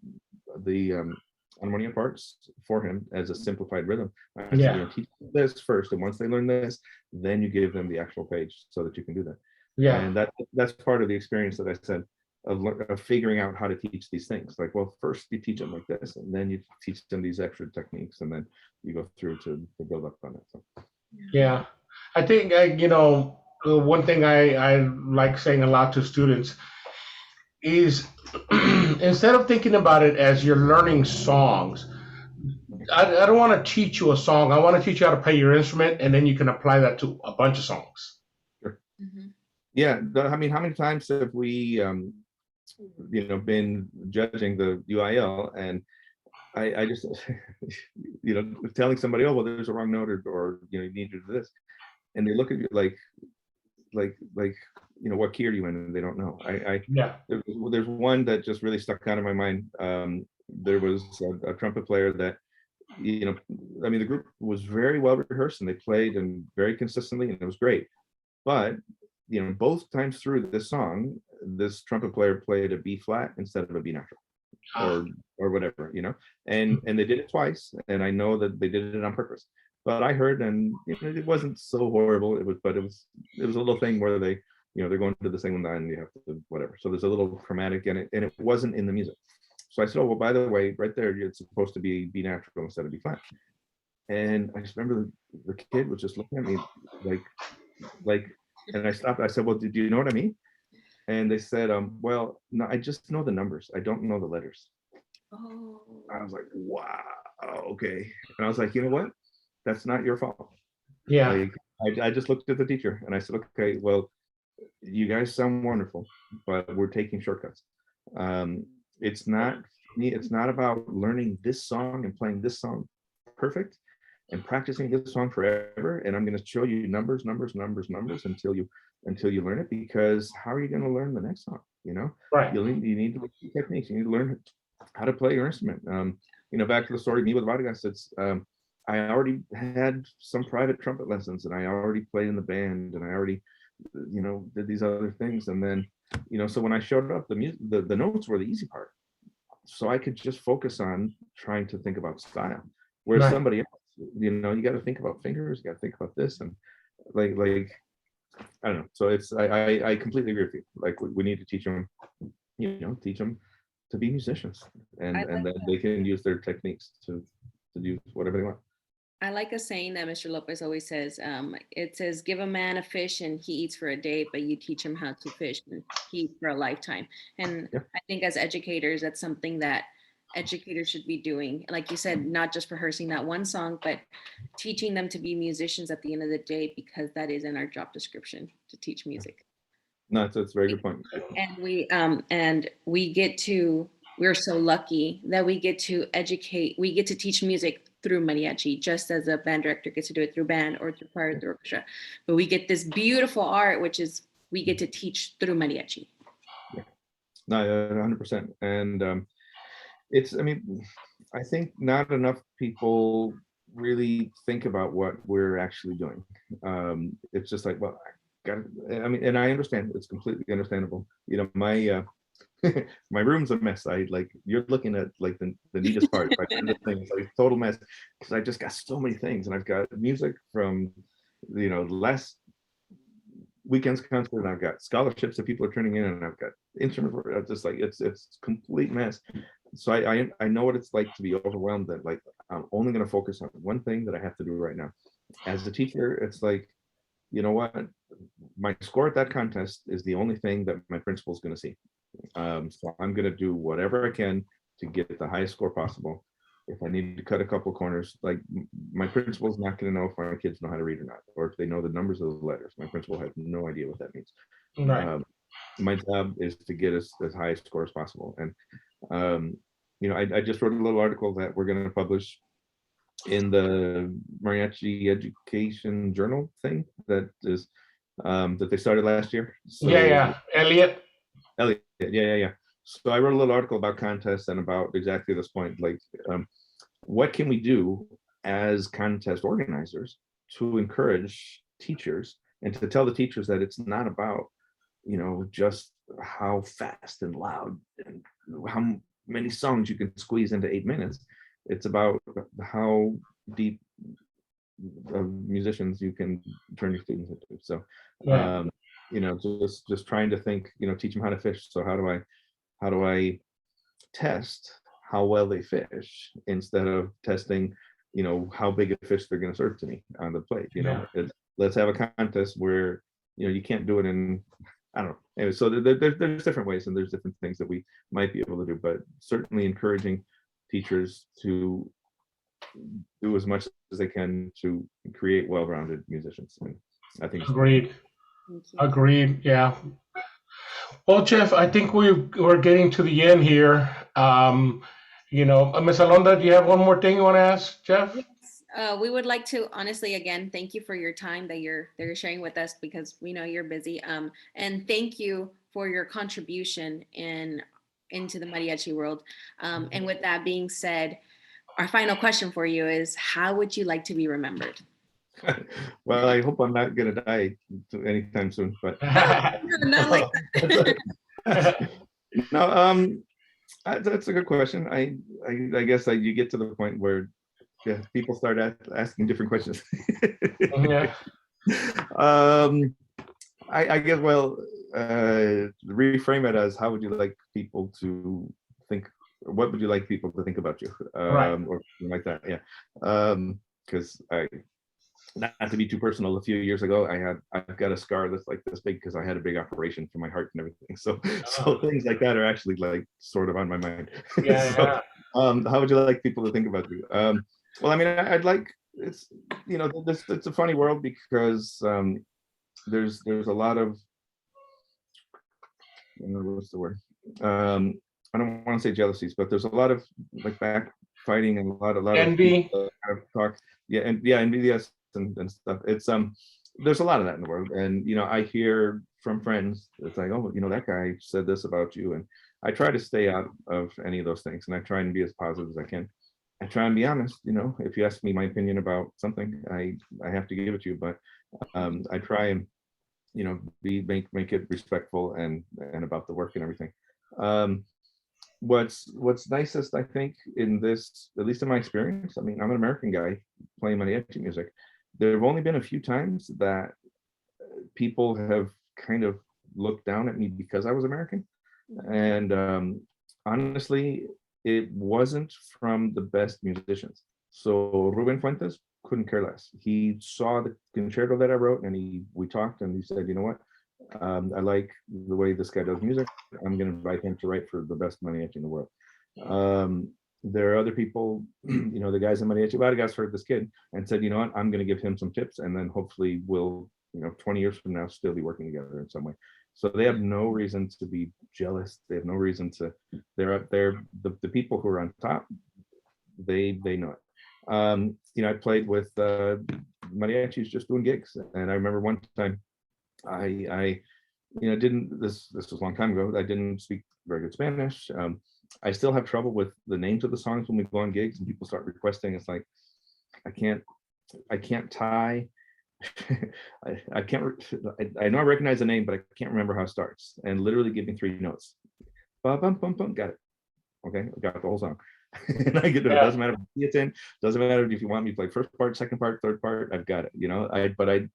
harmonia parts for him as a simplified rhythm. I said, teach this first, and once they learn this, then you give them the actual page so that you can do that. And that's part of the experience that I said of figuring out how to teach these things. Like, well, first you teach them like this, and then you teach them these extra techniques, and then you go through to build up on it. So. Yeah, I think one thing I like saying a lot to students is instead of thinking about it as you're learning songs, I don't want to teach you a song. I want to teach you how to play your instrument, and then you can apply that to a bunch of songs. Sure. Yeah, I mean, how many times have we been judging the UIL, and I just telling somebody, oh well, there's a wrong note, or you need to do this, and they look at you like what key are you in, and they don't know. There's one that just really stuck out in my mind. There was a trumpet player that the group was very well rehearsed, and they played and very consistently, and it was great, but both times through this song, this trumpet player played a B flat instead of a B natural, or whatever, and they did it twice, and I know that they did it on purpose. But I heard, and it wasn't so horrible. It was a little thing where they, they're going to the segunda and you have to whatever. So there's a little chromatic in it, and it wasn't in the music. So I said, oh well, by the way, right there, it's supposed to be B natural instead of B flat. And I just remember the kid was just looking at me like. And I stopped. I said, well, do you know what I mean? And they said, well, no, I just know the numbers. I don't know the letters. Oh. I was like, wow, okay. And I was like, you know what? That's not your fault. Yeah. I just looked at the teacher and I said, okay, well, you guys sound wonderful, but we're taking shortcuts. It's not about learning this song and playing this song perfect and practicing this song forever, and I'm going to show you numbers until you learn it, because how are you going to learn the next song? Right. You need to learn techniques. You need to learn how to play your instrument. Back to the story of me with Vargas. It's I already had some private trumpet lessons, and I already played in the band, and I already did these other things, and then so when I showed up, the notes were the easy part, so I could just focus on trying to think about style, whereas somebody else, you got to think about fingers, you got to think about this, and like I don't know. So it's I completely agree with you. Like we need to teach them, teach them to be musicians, and then they can use their techniques to do whatever they want. I like a saying that Mr. Lopez always says. It says, "Give a man a fish and he eats for a day, but you teach him how to fish and he eats for a lifetime." And Yeah. I think as educators, that's something that educators should be doing. Like you said, not just rehearsing that one song, but teaching them to be musicians at the end of the day, because that is in our job description, to teach music. No, it's a very good point. And we're so lucky that we get to educate, we get to teach music through mariachi, just as a band director gets to do it through band or through choir, through orchestra. But we get this beautiful art, which is we get to teach through mariachi. Yeah. No, 100%. And I mean, I think not enough people really think about what we're actually doing. It's just like, well, I mean, and I understand, it's completely understandable. You know, my my room's a mess. You're looking at like the neatest part. Right? The thing is like total mess, because I just got so many things, and I've got music from, you know, last weekend's concert, and I've got scholarships that people are turning in, and I've got instruments. It's just like it's complete mess. So I know what it's like to be overwhelmed, that like I'm only going to focus on one thing that I have to do right now. As a teacher, it's like, you know what, my score at that contest is the only thing that my principal is going to see. So I'm going to do whatever I can to get the highest score possible. If I need to cut a couple corners, like my principal's not going to know if my kids know how to read or not, or if they know the numbers of the letters. My principal has no idea what that means. Right. My job is to get as high a score as possible. And you know, I just wrote a little article that we're going to publish in the Mariachi Education Journal thing that is that they started last year. So, Yeah. Elliot. Yeah. So I wrote a little article about contests and about exactly this point, like what can we do as contest organizers to encourage teachers and to tell the teachers that it's not about, you know, just how fast and loud and how many songs you can squeeze into 8 minutes. It's about how deep of musicians you can turn your students into. So, Yeah. you know, just trying to think, you know, teach them how to fish. So how do I test how well they fish instead of testing, you know, how big a fish they're going to serve to me on the plate? You know, let's have a contest where, you know, you can't do it in, I don't know. Anyway, so there's different ways, and there's different things that we might be able to do, but certainly encouraging teachers to do as much as they can to create well-rounded musicians. And I think Agreed. Yeah. Well, Jeff, I think we're getting to the end here. You know, Ms. Alonda, do you have one more thing you want to ask, Jeff? Yes. We would like to honestly, again, thank you for your time that you're sharing with us, because we know you're busy. And thank you for your contribution into the mariachi world. And with that being said, our final question for you is, how would you like to be remembered? Well, I hope I'm not going to die anytime soon, but Not like that. no, that's a good question. I guess you get to the point where people start asking different questions. Yeah. I guess, well, reframe it as, how would you like people to think? What would you like people to think about you? Right. Or something like that. Yeah. Because not to be too personal, a few years ago, I've got a scar that's like this big because I had a big operation for my heart and everything. So things like that are actually like sort of on my mind. Yeah. How would you like people to think about you? Well, I mean, I'd like, it's, you know, it's a funny world because there's a lot of, what's the word? I don't want to say jealousies, but there's a lot of like backfighting and a lot Envy. of kind of talk. Yeah, envy, yes, and stuff. It's there's a lot of that in the world, and you know, I hear from friends, it's like, oh, you know, that guy said this about you, and I try to stay out of any of those things, and I try and be as positive as I can. I try and be honest. You know, if you ask me my opinion about something, I have to give it to you, but I try and, you know, make it respectful and about the work and everything. What's nicest, I think, in this, at least in my experience, I mean, I'm an American guy playing mariachi music. There have only been a few times that people have kind of looked down at me because I was American. And honestly, it wasn't from the best musicians. So Ruben Fuentes couldn't care less. He saw the concerto that I wrote, and we talked, and he said, you know what? I like the way this guy does music. I'm going to invite him to write for the best mariachi in the world. There are other people, the guys in Mariachi Vargas heard this kid and said, you know what, I'm going to give him some tips, and then hopefully we'll, 20 years from now, still be working together in some way. So they have no reason to be jealous. They have no reason to, they're up there. The people who are on top, they know it. I played with mariachis just doing gigs. And I remember one time I this was a long time ago. I didn't speak very good Spanish. I still have trouble with the names of the songs when we go on gigs and people start requesting. It's like, I can't tie. I know I recognize the name, but I can't remember how it starts. And literally give me 3 notes. Bum, bum, bum, bum, got it. Okay, I got the whole song. And I get it. It doesn't matter if it's in, doesn't matter if you want me to play first part, second part, third part, I've got it, but I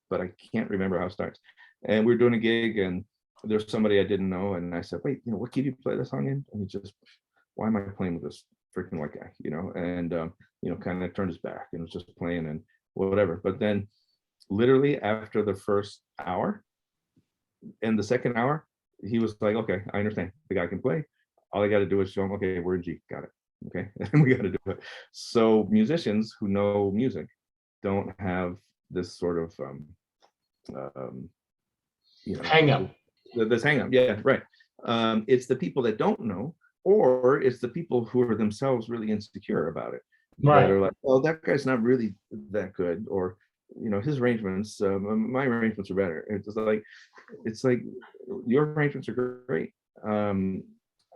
can't remember how it starts. And we were doing a gig and there's somebody I didn't know, and I said, wait, what key do you play this song in? And he just, why am I playing with this freaking white guy? And kind of turned his back and was just playing and whatever. But then literally after the first hour and the second hour, he was like, okay, I understand. The guy can play. All I got to do is show him, okay, we're in G, got it. Okay, and we got to do it. So musicians who know music don't have this sort of hang up. This hang up, yeah, right. It's the people that don't know, or it's the people who are themselves really insecure about it. Right. That are like, well, that guy's not really that good, or his arrangements, my arrangements are better. It's like your arrangements are great.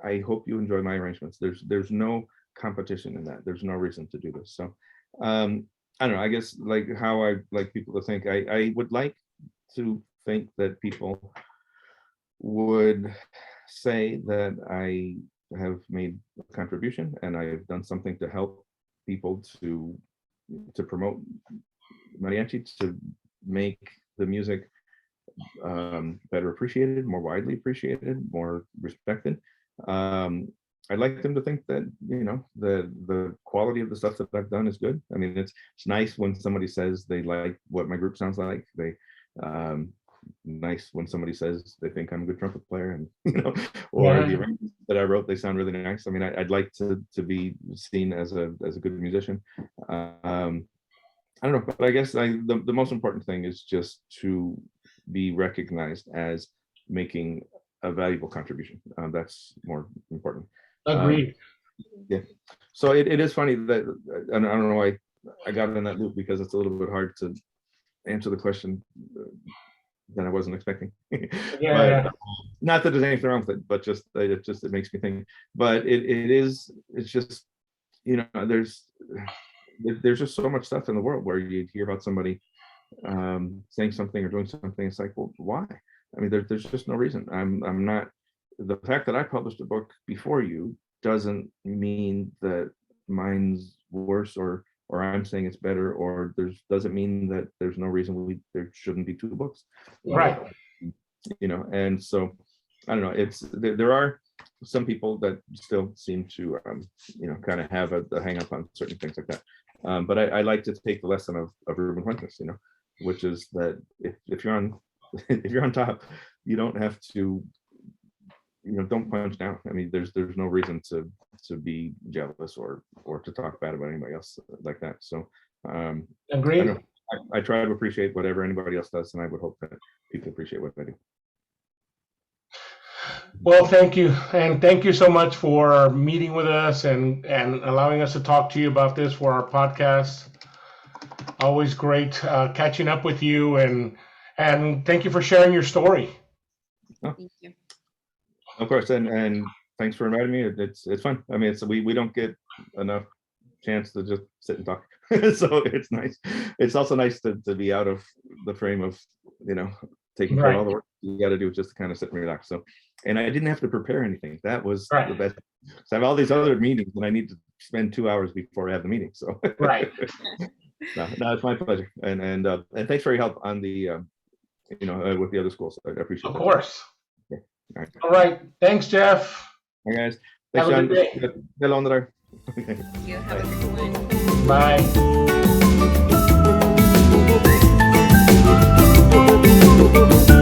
I hope you enjoy my arrangements. There's no competition in that. There's no reason to do this. So I don't know, I guess like how I like people to think, I would like to think that people would say that I have made a contribution and I've done something to help people to promote mariachi, to make the music better appreciated, more widely appreciated, more respected. I'd like them to think that the quality of the stuff that I've done is good. I mean, it's nice when somebody says they like what my group sounds like. They nice when somebody says they think I'm a good trumpet player, and or the arrangements that I wrote, they sound really nice. I mean, I'd like to be seen as a good musician. I don't know, but I guess the most important thing is just to be recognized as making a valuable contribution. That's more important. Agreed. Yeah. So it is funny that I don't know why I got in that loop, because it's a little bit hard to answer the question that I wasn't expecting. Yeah. But, not that there's anything wrong with it, but it makes me think. But it's just there's just so much stuff in the world where you hear about somebody saying something or doing something. It's like, well, why? I mean, there's just no reason. I'm not. The fact that I published a book before you doesn't mean that mine's worse, or I'm saying it's better, or doesn't mean that there's no reason there shouldn't be 2 books. Right. And so I don't know. There are some people that still seem to kind of have a hang up on certain things like that. But I like to take the lesson of Ruben Fuentes, which is that if you're on top, you don't have to, don't punch down. I mean, there's no reason to be jealous or to talk bad about anybody else like that. So Agreed. I try to appreciate whatever anybody else does, and I would hope that people appreciate what I do. Well, thank you. And thank you so much for meeting with us and allowing us to talk to you about this for our podcast. Always great catching up with you, and thank you for sharing your story. Oh, Thank you. of course, and thanks for inviting me. It's fun. I mean, we don't get enough chance to just sit and talk. So it's nice. It's also nice to be out of the frame of, taking care of all the work you got to do, just to kind of sit and relax. So, and I didn't have to prepare anything. That was the best. So I have all these other meetings, and I need to spend 2 hours before I have the meeting. So Right. No, it's my pleasure. And thanks for your help on the, with the other schools. I appreciate it. Of course. Okay. All right. All right. Thanks, Jeff. All right, guys. Have Thanks, a good John. day. Hello, Thank you. Have a good one. Bye. Bye.